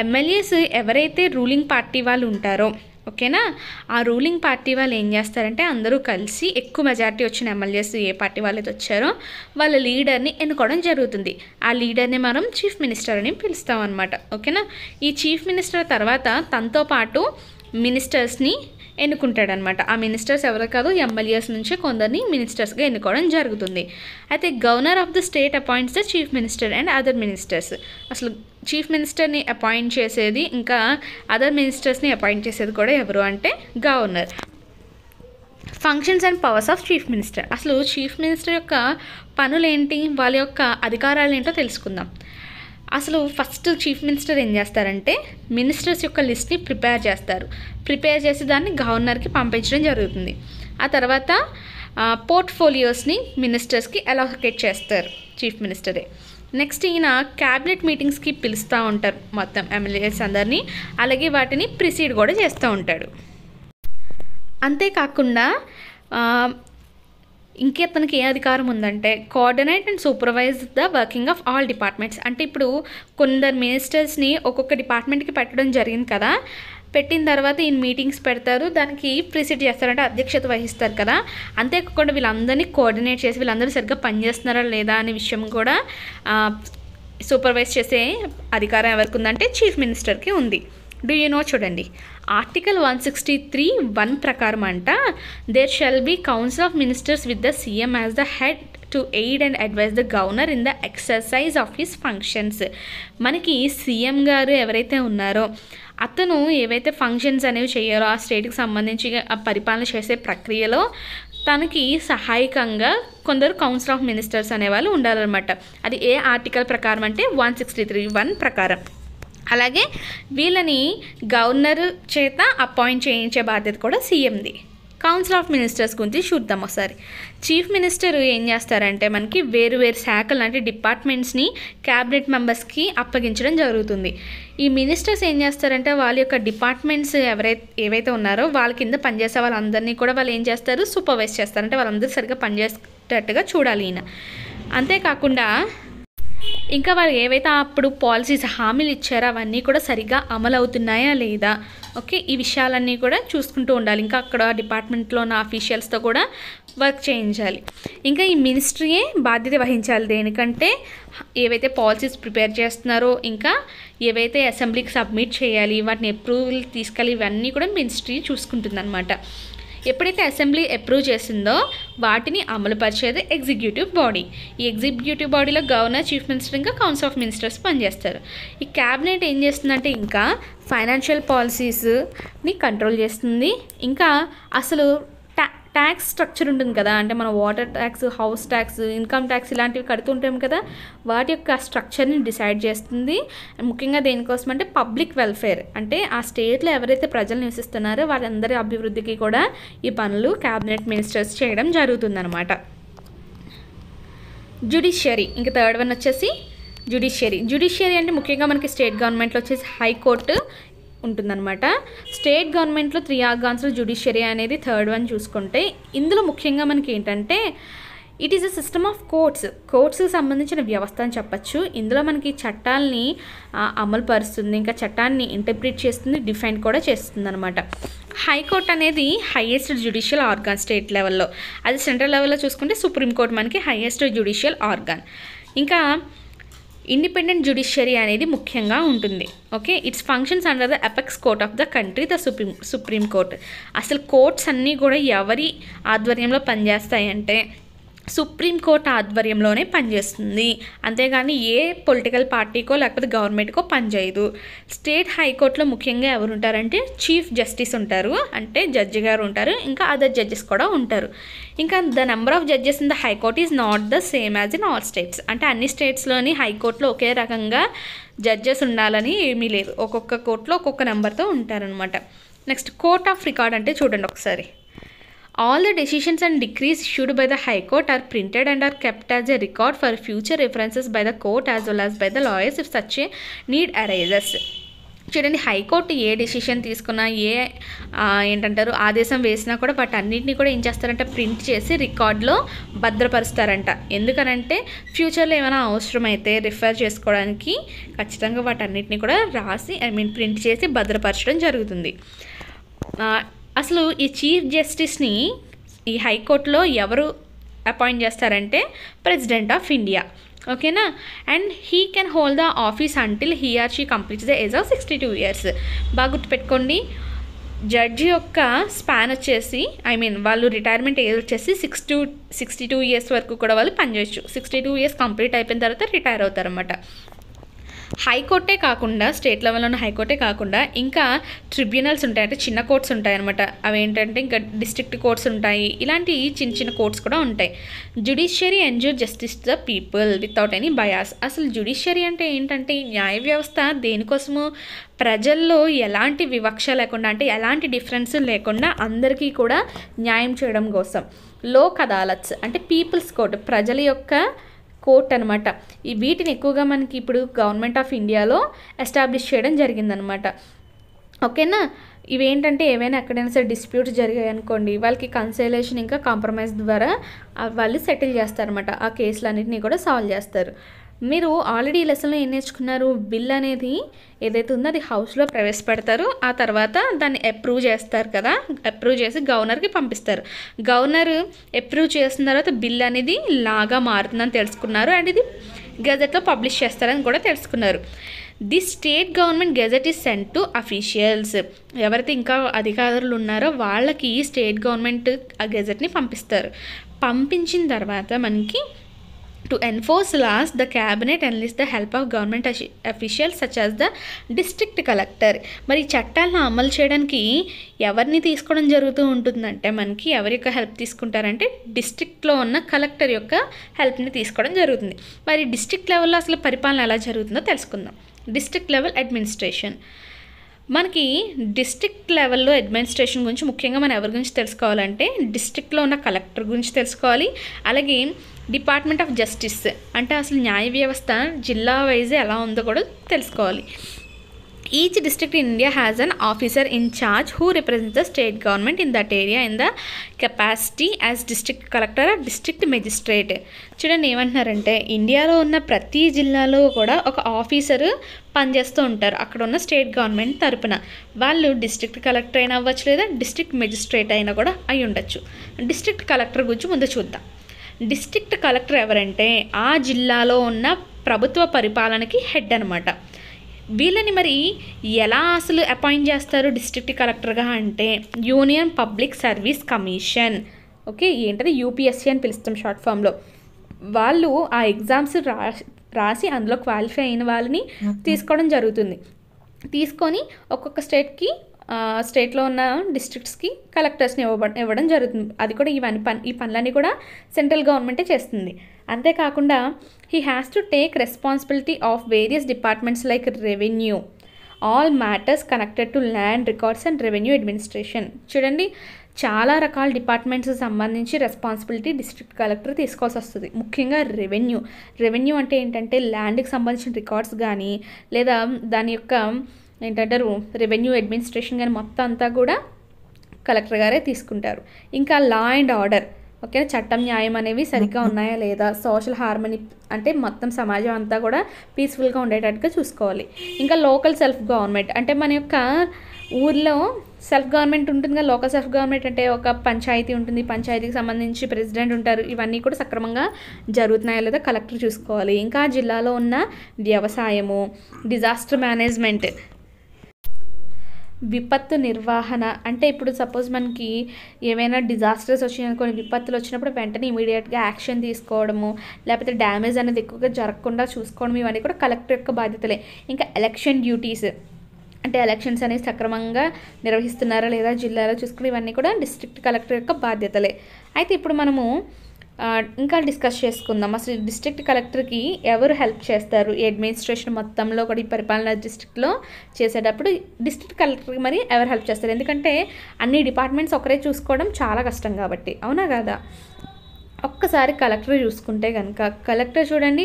ఎమ్మెల్యేస్ ఎవరైతే రూలింగ్ పార్టీ వాళ్ళు ఉంటారో ఓకేనా, ఆ రూలింగ్ పార్టీ వాళ్ళు ఏం చేస్తారంటే అందరూ కలిసి ఎక్కువ మెజారిటీ వచ్చిన ఎమ్మెల్యేస్ ఏ పార్టీ వాళ్ళైతే వచ్చారో వాళ్ళ లీడర్ని ఎన్నుకోవడం జరుగుతుంది. ఆ లీడర్ని మనం చీఫ్ మినిస్టర్ అని పిలుస్తాం అనమాట. ఓకేనా, ఈ చీఫ్ మినిస్టర్ తర్వాత తనతో పాటు మినిస్టర్స్ని ఎన్నుకుంటాడనమాట. ఆ మినిస్టర్స్ ఎవరు కాదు, ఎమ్మెల్యేస్ నుంచి కొందరిని మినిస్టర్స్గా ఎన్నుకోవడం జరుగుతుంది. అయితే governor of the state appoints the chief minister and other ministers. అసలు చీఫ్ మినిస్టర్ని అపాయింట్ చేసేది ఇంకా అదర్ మినిస్టర్స్ని అపాయింట్ చేసేది కూడా ఎవరు అంటే governor. Functions and powers of chief minister. అసలు చీఫ్ మినిస్టర్ యొక్క పనులేంటి, వాళ్ళ యొక్క అధికారాలు ఏంటో తెలుసుకుందాం. అసలు ఫస్ట్ చీఫ్ మినిస్టర్ ఏం చేస్తారంటే మినిస్టర్స్ యొక్క లిస్ట్ని ప్రిపేర్ చేసి దాన్ని గవర్నర్కి పంపించడం జరుగుతుంది. ఆ తర్వాత పోర్ట్ఫోలియోస్ని మినిస్టర్స్కి అలోకేట్ చేస్తారు చీఫ్ మినిస్టరే. నెక్స్ట్ ఈయన క్యాబినెట్ మీటింగ్స్కి పిలుస్తూ ఉంటారు మొత్తం ఎమ్మెల్యేస్ అందరినీ, అలాగే వాటిని ప్రిసీడ్ కూడా చేస్తూ ఉంటాడు. అంతేకాకుండా ఇంకెతనికి ఏ అధికారం ఉందంటే coordinate and supervise the working of all departments. అంటే ఇప్పుడు కొందరు మినిస్టర్స్ని ఒక్కొక్క డిపార్ట్మెంట్కి పెట్టడం జరిగింది కదా, పెట్టిన తర్వాత ఈయన మీటింగ్స్ పెడతారు, దానికి ప్రిసీడ్ చేస్తారంటే అధ్యక్షత వహిస్తారు కదా. అంతేకాకుండా వీళ్ళందరినీ కోఆర్డినేట్ చేసి వీళ్ళందరూ సరిగ్గా పనిచేస్తున్నారా లేదా అనే విషయం కూడా సూపర్వైజ్ చేసే అధికారం ఎవరికి ఉందంటే చీఫ్ మినిస్టర్కి ఉంది. డూ యూ నో, చూడండి ఆర్టికల్ 163(1) ప్రకారం అంట there shall be council of ministers with the CM as the head to aid and advise the governor in the exercise of his functions. మనకి సీఎం గారు ఎవరైతే ఉన్నారో అతను ఏవైతే ఫంక్షన్స్ అనేవి చేయాలో ఆ స్టేట్కి సంబంధించి పరిపాలన చేసే ప్రక్రియలో తనకి సహాయకంగా కొందరు కౌన్సిల్ ఆఫ్ మినిస్టర్స్ అనేవాళ్ళు ఉండాలన్నమాట. అది ఏ ఆర్టికల్ ప్రకారం అంటే 163(1) ప్రకారం. అలాగే వీళ్ళని గవర్నర్ చేత అపాయింట్ చేయించే బాధ్యత కూడా సీఎంది. కౌన్సిల్ ఆఫ్ మినిస్టర్స్ గురించి చూద్దాం ఒకసారి. చీఫ్ మినిస్టర్ ఏం చేస్తారంటే మనకి వేరు శాఖలు అంటే డిపార్ట్మెంట్స్ని క్యాబినెట్ మెంబర్స్కి అప్పగించడం జరుగుతుంది. ఈ మినిస్టర్స్ ఏం చేస్తారంటే వాళ్ళ యొక్క డిపార్ట్మెంట్స్ ఏవైతే ఉన్నారో వాళ్ళ కింద పనిచేసే వాళ్ళందరినీ కూడా వాళ్ళు ఏం చేస్తారు, సూపర్వైజ్ చేస్తారంటే వాళ్ళందరూ సరిగ్గా పనిచేసేటట్టుగా చూడాలి ఈయన. అంతేకాకుండా ఇంకా వాళ్ళు ఏవైతే అప్పుడు పాలసీస్ హామీలు ఇచ్చారో అవన్నీ కూడా సరిగ్గా అమలు అవుతున్నాయా లేదా, ఓకే, ఈ విషయాలన్నీ కూడా చూసుకుంటూ ఉండాలి. ఇంకా అక్కడ డిపార్ట్మెంట్లో ఉన్న ఆఫీషియల్స్తో కూడా వర్క్ చేయించాలి. ఇంకా ఈ మినిస్ట్రీయే బాధ్యత వహించాలి దేనికంటే ఏవైతే పాలసీస్ ప్రిపేర్ చేస్తున్నారో ఇంకా ఏవైతే అసెంబ్లీకి సబ్మిట్ చేయాలి వాటిని అప్రూవల్ తీసుకెళ్ళి ఇవన్నీ కూడా మినిస్ట్రీ చూసుకుంటుందన్నమాట. ఎప్పుడైతే అసెంబ్లీ అప్రూవ్ చేసిందో వాటిని అమలుపరిచేది ఎగ్జిక్యూటివ్ బాడీ. ఈ ఎగ్జిక్యూటివ్ బాడీలో గవర్నర్, చీఫ్ మినిస్టర్ ఇంకా కౌన్సిల్ ఆఫ్ మినిస్టర్స్ పనిచేస్తారు. ఈ క్యాబినెట్ ఏం చేస్తుందంటే ఇంకా ఫైనాన్షియల్ పాలసీస్ని కంట్రోల్ చేస్తుంది. ఇంకా అసలు ట్యాక్స్ స్ట్రక్చర్ ఉంటుంది కదా, అంటే మనం water tax, house tax, income tax ఇలాంటివి కడుతుంటాం కదా, వాటి యొక్క స్ట్రక్చర్ని డిసైడ్ చేస్తుంది. ముఖ్యంగా దేనికోసం అంటే పబ్లిక్ వెల్ఫేర్, అంటే ఆ స్టేట్లో ఎవరైతే ప్రజలు నివసిస్తున్నారో వాళ్ళందరి అభివృద్ధికి కూడా ఈ పనులు క్యాబినెట్ మినిస్టర్స్ చేయడం జరుగుతుందన్నమాట. జ్యుడిషియరీ, ఇంకా థర్డ్ వన్ వచ్చేసి జ్యుడిషియరీ అంటే ముఖ్యంగా మనకి స్టేట్ గవర్నమెంట్లో వచ్చేసి హైకోర్టు ఉంటుందన్నమాట. స్టేట్ గవర్నమెంట్లో 3 ఆర్గాన్స్లో జ్యుడిషియరీ అనేది థర్డ్ వన్ చూసుకుంటే ఇందులో ముఖ్యంగా మనకి ఏంటంటే it is a system of కోర్ట్స్కి సంబంధించిన వ్యవస్థ అని చెప్పచ్చు. ఇందులో మనకి చట్టాలని అమలు పరుస్తుంది, ఇంకా చట్టాన్ని ఇంటర్ప్రిట్ చేస్తుంది, డిఫైన్ కూడా చేస్తుంది అనమాట. హైకోర్టు అనేది హైయెస్ట్ జ్యుడిషియల్ ఆర్గాన్ స్టేట్ లెవెల్లో. అది సెంట్రల్ లెవెల్లో చూసుకుంటే సుప్రీంకోర్టు మనకి హైయెస్ట్ జ్యుడిషియల్ ఆర్గాన్. ఇంకా ఇండిపెండెంట్ జ్యుడిషియరీ అనేది ముఖ్యంగా ఉంటుంది. Okay, it's functions under the apex court of the country, the supreme court. అసలు కోర్ట్స్ అన్నీ కూడా ఎవరి ఆధ్వర్యంలో పనిచేస్తాయంటే సుప్రీంకోర్టు ఆధ్వర్యంలోనే పనిచేస్తుంది. అంతేగాని ఏ పొలిటికల్ పార్టీకో లేకపోతే గవర్నమెంట్కో పనిచేయదు. స్టేట్ హైకోర్టులో ముఖ్యంగా ఎవరు ఉంటారంటే చీఫ్ జస్టిస్ ఉంటారు, అంటే జడ్జి గారు ఉంటారు, ఇంకా అదర్ జడ్జెస్ కూడా ఉంటారు. ఇంకా the number of judges in the high court is not the same as in all states. అంటే అన్ని స్టేట్స్లోని హైకోర్టులో ఒకే రకంగా జడ్జెస్ ఉండాలని ఏమీ లేదు, ఒక్కొక్క కోర్టులో ఒక్కొక్క నెంబర్తో ఉంటారనమాట. నెక్స్ట్ కోర్ట్ ఆఫ్ రికార్డ్ అంటే చూడండి ఒకసారి. All the decisions and decrees issued by the High Court are printed and are kept as a record for future references by the court as well as by the lawyers if such a need arises. చూడండి, high court ఏ decision తీసుకున్నా, ఏంటంటారు ఆదేశం వేసినా కూడా వాటన్నిటిని కూడా ఏం చేస్తారంటే ప్రింట్ చేసి రికార్డులో భద్రపరుస్తారంట. ఎందుకనంటే ఫ్యూచర్లో ఏమైనా అవసరమైతే రిఫర్ చేసుకోవడానికి ఖచ్చితంగా వాటన్నిటిని కూడా రాసి ప్రింట్ చేసి భద్రపరచడం జరుగుతుంది. అసలు ఈ చీఫ్ జస్టిస్ని ఈ హైకోర్టులో ఎవరు అపాయింట్ చేస్తారంటే ప్రెసిడెంట్ ఆఫ్ ఇండియా. ఓకేనా, and he can hold the office until he or she completes the age of 62 years. బాగా గుర్తుపెట్టుకోండి, జడ్జి యొక్క స్పాన్ వచ్చేసి వాళ్ళు రిటైర్మెంట్ ఏజ్ వచ్చేసి 62 years వరకు కూడా వాళ్ళు పనిచేయచ్చు. 62 years కంప్లీట్ అయిపోయిన తర్వాత రిటైర్ అవుతారన్నమాట. హైకోర్టే కాకుండా స్టేట్ లెవెల్లో ఉన్న హైకోర్టే కాకుండా ఇంకా ట్రిబ్యునల్స్ ఉంటాయి, అంటే చిన్న కోర్ట్స్ ఉంటాయి అనమాట. అవి ఏంటంటే ఇంకా డిస్ట్రిక్ట్ కోర్ట్స్ ఉంటాయి, ఇలాంటి చిన్న చిన్న కోర్ట్స్ కూడా ఉంటాయి. Judiciary ensure justice to the people without any bias. అసలు జ్యుడిషియరీ అంటే ఏంటంటే న్యాయ వ్యవస్థ దేనికోసము, ప్రజల్లో ఎలాంటి వివక్ష లేకుండా, అంటే ఎలాంటి డిఫరెన్స్ లేకుండా అందరికీ కూడా న్యాయం చేయడం కోసం. లోక్ అదాలత్స్ అంటే పీపుల్స్ కోర్ట్, ప్రజల యొక్క కోర్ట్ అనమాట. ఈ వీటిని ఎక్కువగా మనకి ఇప్పుడు గవర్నమెంట్ ఆఫ్ ఇండియాలో ఎస్టాబ్లిష్ చేయడం జరిగిందనమాట. ఓకేనా. ఇవేంటంటే ఏవైనా ఎక్కడైనా సరే డిస్ప్యూట్స్ జరిగాయి అనుకోండి, వాళ్ళకి కన్సలేషన్ ఇంకా కాంప్రమైజ్ ద్వారా వాళ్ళు సెటిల్ చేస్తారనమాట. ఆ కేసులన్నింటినీ కూడా సాల్వ్ చేస్తారు. మీరు ఆల్రెడీ ఈ లెసన్లో ఏం నేర్చుకున్నారు, బిల్ అనేది ఏదైతే ఉందో అది హౌస్లో ప్రవేశపెడతారు, ఆ తర్వాత దాన్ని అప్రూవ్ చేస్తారు కదా, అప్రూవ్ చేసి గవర్నర్కి పంపిస్తారు. గవర్నర్ అప్రూవ్ చేసిన తర్వాత బిల్ అనేది లాగా మారుతుందని తెలుసుకున్నారు, అండ్ ఇది గెజెట్లో పబ్లిష్ చేస్తారని కూడా తెలుసుకున్నారు. The state government gazette is sent to officials. ఎవరైతే ఇంకా అధికారులు ఉన్నారో వాళ్ళకి స్టేట్ గవర్నమెంట్ ఆ గెజెట్ని పంపిస్తారు. పంపించిన తర్వాత మనకి to enforce laws the cabinet enlist the help of government officials such as the district collector. మరి ఈ చట్టాలను అమలు చేయడానికి ఎవరిని తీసుకోవడం జరుగుతూ ఉంటుందంటే మనకి ఎవరి యొక్క హెల్ప్ తీసుకుంటారంటే డిస్ట్రిక్ట్లో ఉన్న కలెక్టర్ యొక్క హెల్ప్ని తీసుకోవడం జరుగుతుంది. మరి డిస్ట్రిక్ట్ లెవెల్లో అసలు పరిపాలన ఎలా జరుగుతుందో తెలుసుకుందాం. District level administration. మనకి డిస్ట్రిక్ట్ లెవెల్లో అడ్మినిస్ట్రేషన్ గురించి ముఖ్యంగా మనం ఎవరి గురించి తెలుసుకోవాలంటే డిస్ట్రిక్ట్లో ఉన్న కలెక్టర్ గురించి తెలుసుకోవాలి. అలాగే డిపార్ట్మెంట్ ఆఫ్ జస్టిస్ అంటే అసలు న్యాయ వ్యవస్థ జిల్లా వైజ్ ఎలా ఉందో కూడా తెలుసుకోవాలి. Each district in India has an officer in charge who represents the state government in that area in the capacity as district collector or district magistrate. చూడండి ఏమంటున్నారంటే ఇండియాలో ఉన్న ప్రతి జిల్లాలో కూడా ఒక ఆఫీసరు పనిచేస్తూ ఉంటారు అక్కడ ఉన్న స్టేట్ గవర్నమెంట్ తరపున. వాళ్ళు డిస్ట్రిక్ట్ కలెక్టర్ అయినా అవ్వచ్చు, లేదా డిస్ట్రిక్ట్ మెజిస్ట్రేట్ అయినా కూడా అయి ఉండొచ్చు. డిస్ట్రిక్ట్ కలెక్టర్ గురించి ముందు చూద్దాం. డిస్ట్రిక్ట్ కలెక్టర్ ఎవరంటే ఆ జిల్లాలో ఉన్న ప్రభుత్వ పరిపాలనకి హెడ్ అనమాట. వీళ్ళని మరి ఎలా అసలు అపాయింట్ చేస్తారు డిస్ట్రిక్ట్ కలెక్టర్గా అంటే union public service commission. Okay, ఏంటంటే యూపీఎస్సీ అని పిలుస్తాం షార్ట్ ఫామ్లో. వాళ్ళు ఆ ఎగ్జామ్స్ రాసి అందులో క్వాలిఫై అయిన వాళ్ళని తీసుకోవడం జరుగుతుంది. తీసుకొని ఒక్కొక్క స్టేట్లో ఉన్న డిస్ట్రిక్ట్స్కి కలెక్టర్స్ని ఇవ్వడం జరుగుతుంది. అది కూడా ఈ పనులన్నీ కూడా సెంట్రల్ గవర్నమెంటే చేస్తుంది. అంతేకాకుండా he has to take responsibility of various departments like revenue, all matters connected to land records and revenue administration. చూడండి చాలా రకాల డిపార్ట్మెంట్స్ సంబంధించి రెస్పాన్సిబిలిటీ డిస్ట్రిక్ట్ కలెక్టర్ తీసుకోవాల్సి వస్తుంది. ముఖ్యంగా రెవెన్యూ అంటే ఏంటంటే ల్యాండ్కి సంబంధించిన రికార్డ్స్ కానీ లేదా దాని యొక్క ఏంటంటారు రెవెన్యూ అడ్మినిస్ట్రేషన్ కానీ మొత్తం అంతా కూడా కలెక్టర్ గారే తీసుకుంటారు. ఇంకా లా అండ్ ఆర్డర్, ఓకే, చట్టం న్యాయం అనేవి సరిగ్గా ఉన్నాయా లేదా, సోషల్ హార్మనీ అంటే మొత్తం సమాజం అంతా కూడా పీస్ఫుల్గా ఉండేటట్టుగా చూసుకోవాలి. ఇంకా లోకల్ సెల్ఫ్ గవర్నమెంట్ అంటే మన యొక్క ఊర్లో సెల్ఫ్ గవర్నమెంట్ ఉంటుంది కదా. లోకల్ సెల్ఫ్ గవర్నమెంట్ అంటే ఒక పంచాయతీ ఉంటుంది, పంచాయతీకి సంబంధించి ప్రెసిడెంట్ ఉంటారు. ఇవన్నీ కూడా సక్రమంగా జరుగుతున్నాయా లేదా కలెక్టర్ చూసుకోవాలి. ఇంకా జిల్లాలో ఉన్న వ్యవసాయము, డిజాస్టర్ మేనేజ్మెంట్, విపత్తు నిర్వహణ అంటే ఇప్పుడు సపోజ్ మనకి ఏమైనా డిజాస్టర్స్ వచ్చినాయనుకోని, విపత్తులు వచ్చినప్పుడు వెంటనే ఇమీడియట్గా యాక్షన్ తీసుకోవడము, లేకపోతే డ్యామేజ్ అనేది ఎక్కువగా జరగకుండా చూసుకోవడం, ఇవన్నీ కూడా కలెక్టర్ యొక్క బాధ్యతలే. ఇంకా ఎలక్షన్ డ్యూటీస్ అంటే ఎలక్షన్స్ అనేవి సక్రమంగా నిర్వహిస్తున్నారా లేదా జిల్లాలో చూసుకుని, ఇవన్నీ కూడా డిస్ట్రిక్ట్ కలెక్టర్ యొక్క బాధ్యతలే. అయితే ఇప్పుడు మనము ఇంకా డిస్కస్ చేసుకుందాం అసలు డిస్ట్రిక్ట్ కలెక్టర్కి ఎవరు హెల్ప్ చేస్తారు ఈ అడ్మినిస్ట్రేషన్ మొత్తంలో కూడా ఈ పరిపాలన డిస్ట్రిక్ట్లో చేసేటప్పుడు డిస్ట్రిక్ట్ కలెక్టర్కి మరి ఎవరు హెల్ప్ చేస్తారు. ఎందుకంటే అన్ని డిపార్ట్మెంట్స్ ఒకరే చూసుకోవడం చాలా కష్టం కాబట్టి, అవునా కదా. ఒక్కసారి కలెక్టర్ చూసుకుంటే కనుక కలెక్టర్ చూడండి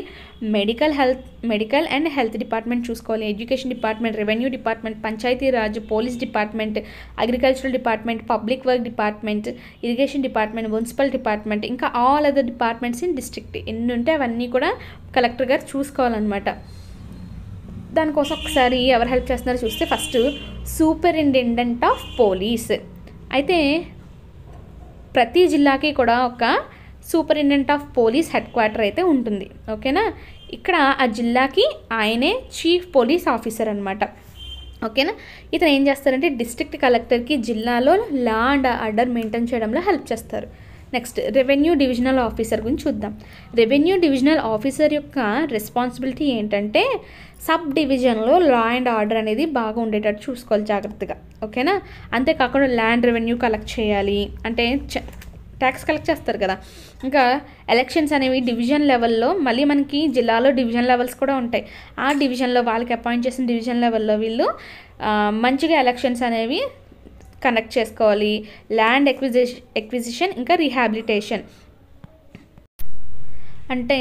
మెడికల్ అండ్ హెల్త్ డిపార్ట్మెంట్ చూసుకోవాలి, education department, revenue department, Panchayati Raj, police department, agricultural department, public work department, irrigation department, municipal department, ఇంకా all other departments in district ఎన్ని ఉంటే అవన్నీ కూడా కలెక్టర్ గారు చూసుకోవాలన్నమాట. దానికోసం ఒకసారి ఎవరు హెల్ప్ చేస్తున్నారో చూస్తే ఫస్ట్ సూపరింటెండెంట్ ఆఫ్ పోలీస్. అయితే ప్రతి జిల్లాకి కూడా ఒక superintendent of police head quarter అయితే ఉంటుంది. ఓకేనా, ఇక్కడ ఆ జిల్లాకి ఆయనే చీఫ్ పోలీస్ ఆఫీసర్ అనమాట. ఓకేనా, ఇతను ఏం చేస్తారంటే డిస్ట్రిక్ట్ కలెక్టర్కి జిల్లాలో లా అండ్ ఆర్డర్ మెయింటైన్ చేయడంలో హెల్ప్ చేస్తారు. నెక్స్ట్ రెవెన్యూ డివిజనల్ ఆఫీసర్ గురించి చూద్దాం. రెవెన్యూ డివిజనల్ ఆఫీసర్ యొక్క రెస్పాన్సిబిలిటీ ఏంటంటే సబ్ డివిజన్లో లా అండ్ ఆర్డర్ అనేది బాగా ఉండేటట్టు చూసుకోవాలి జాగ్రత్తగా, ఓకేనా. అంతేకాకుండా ల్యాండ్ రెవెన్యూ కలెక్ట్ చేయాలి, అంటే ట్యాక్స్ కలెక్ట్ చేస్తారు కదా. ఇంకా ఎలక్షన్స్ అనేవి డివిజన్ లెవెల్లో, మళ్ళీ మనకి జిల్లాలో డివిజన్ లెవెల్స్ కూడా ఉంటాయి. ఆ డివిజన్లో వాళ్ళకి అపాయింట్ చేసిన డివిజన్ లెవెల్లో వీళ్ళు మంచిగా ఎలక్షన్స్ అనేవి కండక్ట్ చేసుకోవాలి. ల్యాండ్ ఎక్విజిషన్ ఇంకా రీహాబిలిటేషన్ అంటే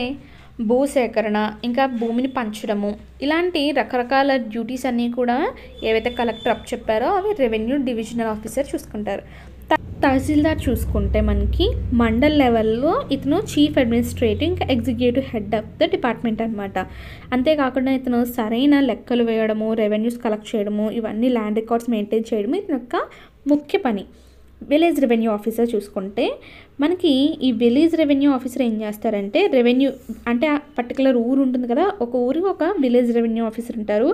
భూసేకరణ, ఇంకా భూమిని పంచడము, ఇలాంటి రకరకాల డ్యూటీస్ అన్నీ కూడా ఏవైతే కలెక్టర్ అప్ చెప్పారో అవి రెవెన్యూ డివిజనల్ ఆఫీసర్ చూసుకుంటారు. తహసీల్దార్ చూసుకుంటే మనకి మండల్ లెవెల్లో ఇతను చీఫ్ అడ్మినిస్ట్రేటివ్ ఇంకా executive head of the department అనమాట. అంతేకాకుండా ఇతను సరైన లెక్కలు వేయడము, రెవెన్యూస్ కలెక్ట్ చేయడము, ఇవన్నీ ల్యాండ్ రికార్డ్స్ మెయింటైన్ చేయడము ఇతని యొక్క ముఖ్య పని. విలేజ్ రెవెన్యూ ఆఫీసర్ చూసుకుంటే మనకి ఈ విలేజ్ రెవెన్యూ ఆఫీసర్ ఏం చేస్తారంటే రెవెన్యూ అంటే పర్టికులర్ ఊరు ఉంటుంది కదా, ఒక ఊరికి ఒక విలేజ్ రెవెన్యూ ఆఫీసర్ ఉంటారు.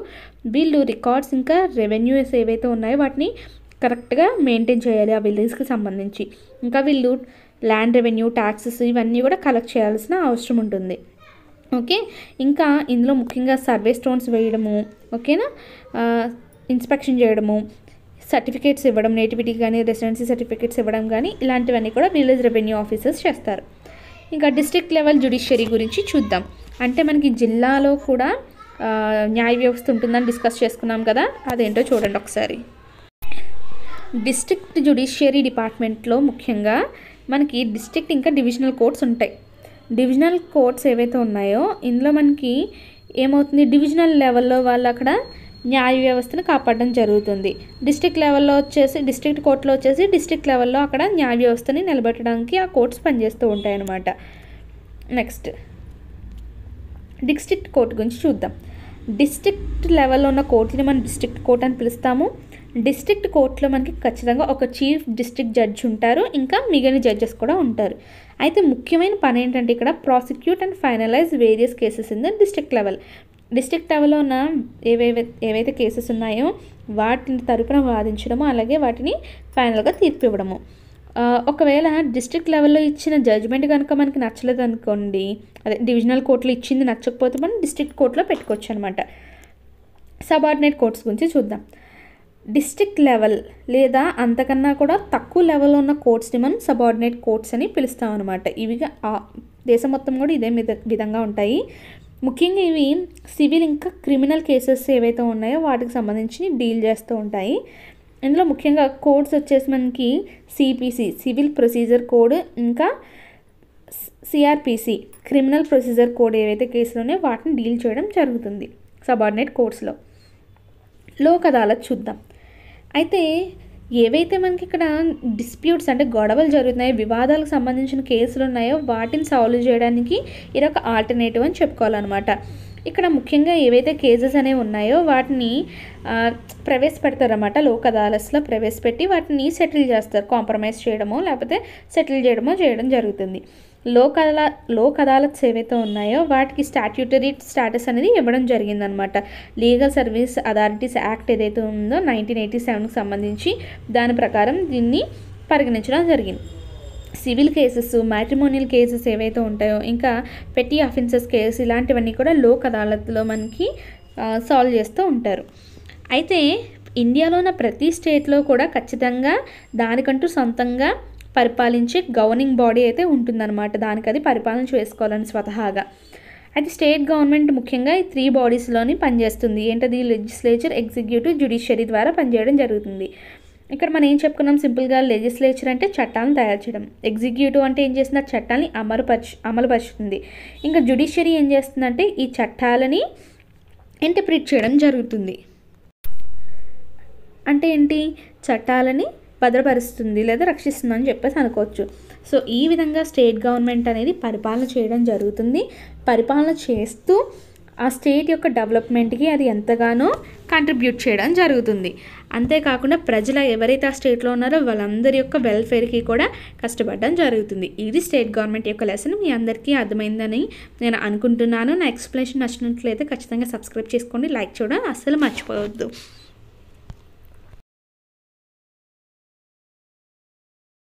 వీళ్ళు రికార్డ్స్ ఇంకా రెవెన్యూస్ ఏవైతే ఉన్నాయో వాటిని కరెక్ట్గా మెయింటైన్ చేయాలి ఆ విలేజ్కి సంబంధించి. ఇంకా వీళ్ళు ల్యాండ్ రెవెన్యూ, ట్యాక్సెస్ ఇవన్నీ కూడా కలెక్ట్ చేయాల్సిన అవసరం ఉంటుంది, ఓకే. ఇంకా ఇందులో ముఖ్యంగా సర్వే స్టోన్స్ వేయడము, ఓకేనా, ఇన్స్పెక్షన్ చేయడము, సర్టిఫికేట్స్ ఇవ్వడం, నేటివిటీ కానీ రెసిడెన్సీ సర్టిఫికేట్స్ ఇవ్వడం కానీ ఇలాంటివన్నీ కూడా విలేజ్ రెవెన్యూ ఆఫీసర్స్ చేస్తారు. ఇంకా డిస్ట్రిక్ట్ లెవెల్ జ్యుడిషియరీ గురించి చూద్దాం. అంటే మనకి జిల్లాలో కూడా న్యాయ వ్యవస్థ ఉంటుందని డిస్కస్ చేసుకున్నాం కదా, అదేంటో చూడండి ఒకసారి. డిస్ట్రిక్ట్ జ్యుడిషియరీ డిపార్ట్మెంట్లో ముఖ్యంగా మనకి డిస్ట్రిక్ట్ ఇంకా డివిజనల్ కోర్ట్స్ ఉంటాయి. డివిజనల్ కోర్ట్స్ ఏవైతే ఉన్నాయో ఇందులో మనకి ఏమవుతుంది, డివిజనల్ లెవెల్లో వాళ్ళు అక్కడ న్యాయ వ్యవస్థను కాపాడడం జరుగుతుంది. డిస్ట్రిక్ట్ లెవెల్లో వచ్చేసి డిస్ట్రిక్ట్ కోర్టులో వచ్చేసి డిస్ట్రిక్ట్ లెవెల్లో అక్కడ న్యాయ వ్యవస్థని నిలబెట్టడానికి ఆ కోర్ట్స్ పనిచేస్తూ ఉంటాయి అన్నమాట. నెక్స్ట్ డిస్ట్రిక్ట్ కోర్టు గురించి చూద్దాం. డిస్ట్రిక్ట్ లెవెల్లో ఉన్న కోర్టుని మనం డిస్ట్రిక్ట్ కోర్ట్ అని పిలుస్తాము. డిస్ట్రిక్ట్ కోర్టులో మనకి ఖచ్చితంగా ఒక చీఫ్ డిస్ట్రిక్ట్ జడ్జ్ ఉంటారు, ఇంకా మిగిలిన జడ్జెస్ కూడా ఉంటారు. అయితే ముఖ్యమైన పని ఏంటంటే ఇక్కడ prosecute and finalise various cases in the district level. District లెవెల్లో ఉన్న ఏవైతే కేసెస్ ఉన్నాయో వాటిని తరపున వాదించడము, అలాగే వాటిని ఫైనల్గా తీర్పు ఇవ్వడము. ఒకవేళ డిస్ట్రిక్ట్ లెవెల్లో ఇచ్చిన జడ్జ్మెంట్ కనుక మనకి నచ్చలేదు అనుకోండి, అదే డివిజనల్ కోర్టులో ఇచ్చింది నచ్చకపోతే మనం డిస్ట్రిక్ట్ కోర్టులో పెట్టుకోవచ్చు అనమాట. సబార్డినేట్ కోర్ట్స్ గురించి చూద్దాం. డిస్ట్రిక్ట్ లెవెల్ లేదా అంతకన్నా కూడా తక్కువ లెవెల్లో ఉన్న కోర్ట్స్ని మనం సబార్డినేట్ కోర్ట్స్ అని పిలుస్తాం అనమాట. ఇవి దేశం మొత్తం కూడా ఇదే విధంగా ఉంటాయి. ముఖ్యంగా ఇవి సివిల్ ఇంకా క్రిమినల్ కేసెస్ ఏవైతే ఉన్నాయో వాటికి సంబంధించి డీల్ చేస్తూ ఉంటాయి. ఇందులో ముఖ్యంగా కోడ్స్ వచ్చేసి మనకి సిపిసి సివిల్ ప్రొసీజర్ కోడ్, ఇంకా సిఆర్పిసి క్రిమినల్ ప్రొసీజర్ కోడ్ ఏవైతే కేసులు ఉన్నాయో వాటిని డీల్ చేయడం జరుగుతుంది సబార్డినేట్ కోర్ట్స్లో. లోక్ అదాలత్ చూద్దాం. అయితే ఏవైతే మనకి ఇక్కడ డిస్ప్యూట్స్ అంటే గొడవలు జరుగుతున్నాయో, వివాదాలకు సంబంధించిన కేసులు ఉన్నాయో వాటిని సాల్వ్ చేయడానికి ఇది ఒక ఆల్టర్నేటివ్ అని చెప్పుకోవాలన్నమాట. ఇక్కడ ముఖ్యంగా ఏవైతే కేసెస్ అనేవి ఉన్నాయో వాటిని ప్రవేశపెడతారన్నమాట. లోక్ అదాలత్స్లో ప్రవేశపెట్టి వాటిని సెటిల్ చేస్తారు, కాంప్రమైజ్ చేయడమో లేకపోతే సెటిల్ చేయడం జరుగుతుంది. లోక్ అదాలత్స్ ఏవైతే ఉన్నాయో వాటికి స్టాట్యూటరీ స్టాటస్ అనేది ఇవ్వడం జరిగిందనమాట. లీగల్ సర్వీస్ అథారిటీస్ యాక్ట్ ఏదైతే ఉందో 1987కి సంబంధించి దాని ప్రకారం దీన్ని పరిగణించడం జరిగింది. సివిల్ కేసెస్, మ్యాట్రిమోనియల్ కేసెస్ ఏవైతే ఉంటాయో, ఇంకా పెట్టి అఫెన్సెస్ కేసు ఇలాంటివన్నీ కూడా లోక్ అదాలత్లో మనకి సాల్వ్ చేస్తూ ఉంటారు. అయితే ఇండియాలో ఉన్న ప్రతి స్టేట్లో కూడా ఖచ్చితంగా దానికంటూ సొంతంగా పరిపాలించే గవర్నింగ్ బాడీ అయితే ఉంటుందన్నమాట. దానికి అది పరిపాలన చేసుకోవాలని స్వతహాగా. అయితే స్టేట్ గవర్నమెంట్ ముఖ్యంగా ఈ 3 బాడీస్లోని పనిచేస్తుంది. ఏంటది? లెజిస్లేచర్, ఎగ్జిక్యూటివ్, జ్యుడిషియరీ ద్వారా పనిచేయడం జరుగుతుంది. ఇక్కడ మనం ఏం చెప్పుకున్నాం సింపుల్గా, లెజిస్లేచర్ అంటే చట్టాలను తయారు చేయడం, ఎగ్జిక్యూటివ్ అంటే ఏం చేస్తుంది, చట్టాలని అమలుపరుచుతుంది. ఇంకా జ్యుడిషియరీ ఏం చేస్తుందంటే ఈ చట్టాలని ఇంటర్ప్రిట్ చేయడం జరుగుతుంది. అంటే ఏంటి, చట్టాలని భద్రపరుస్తుంది లేదా రక్షిస్తుంది అని చెప్పేసి అనుకోవచ్చు. సో ఈ విధంగా స్టేట్ గవర్నమెంట్ అనేది పరిపాలన చేయడం జరుగుతుంది. పరిపాలన చేస్తూ ఆ స్టేట్ యొక్క డెవలప్మెంట్కి అది ఎంతగానో కంట్రిబ్యూట్ చేయడం జరుగుతుంది. అంతేకాకుండా ప్రజలు ఎవరైతే ఆ స్టేట్లో ఉన్నారో వాళ్ళందరి యొక్క వెల్ఫేర్కి కూడా కష్టపడడం జరుగుతుంది. ఇది స్టేట్ గవర్నమెంట్ యొక్క లెసన్. మీ అందరికీ అర్థమైందని నేను అనుకుంటున్నాను. నా ఎక్స్ప్లెనేషన్ నచ్చినట్లయితే ఖచ్చితంగా సబ్స్క్రైబ్ చేసుకోండి, లైక్ చేయడం అస్సలు మర్చిపోవద్దు.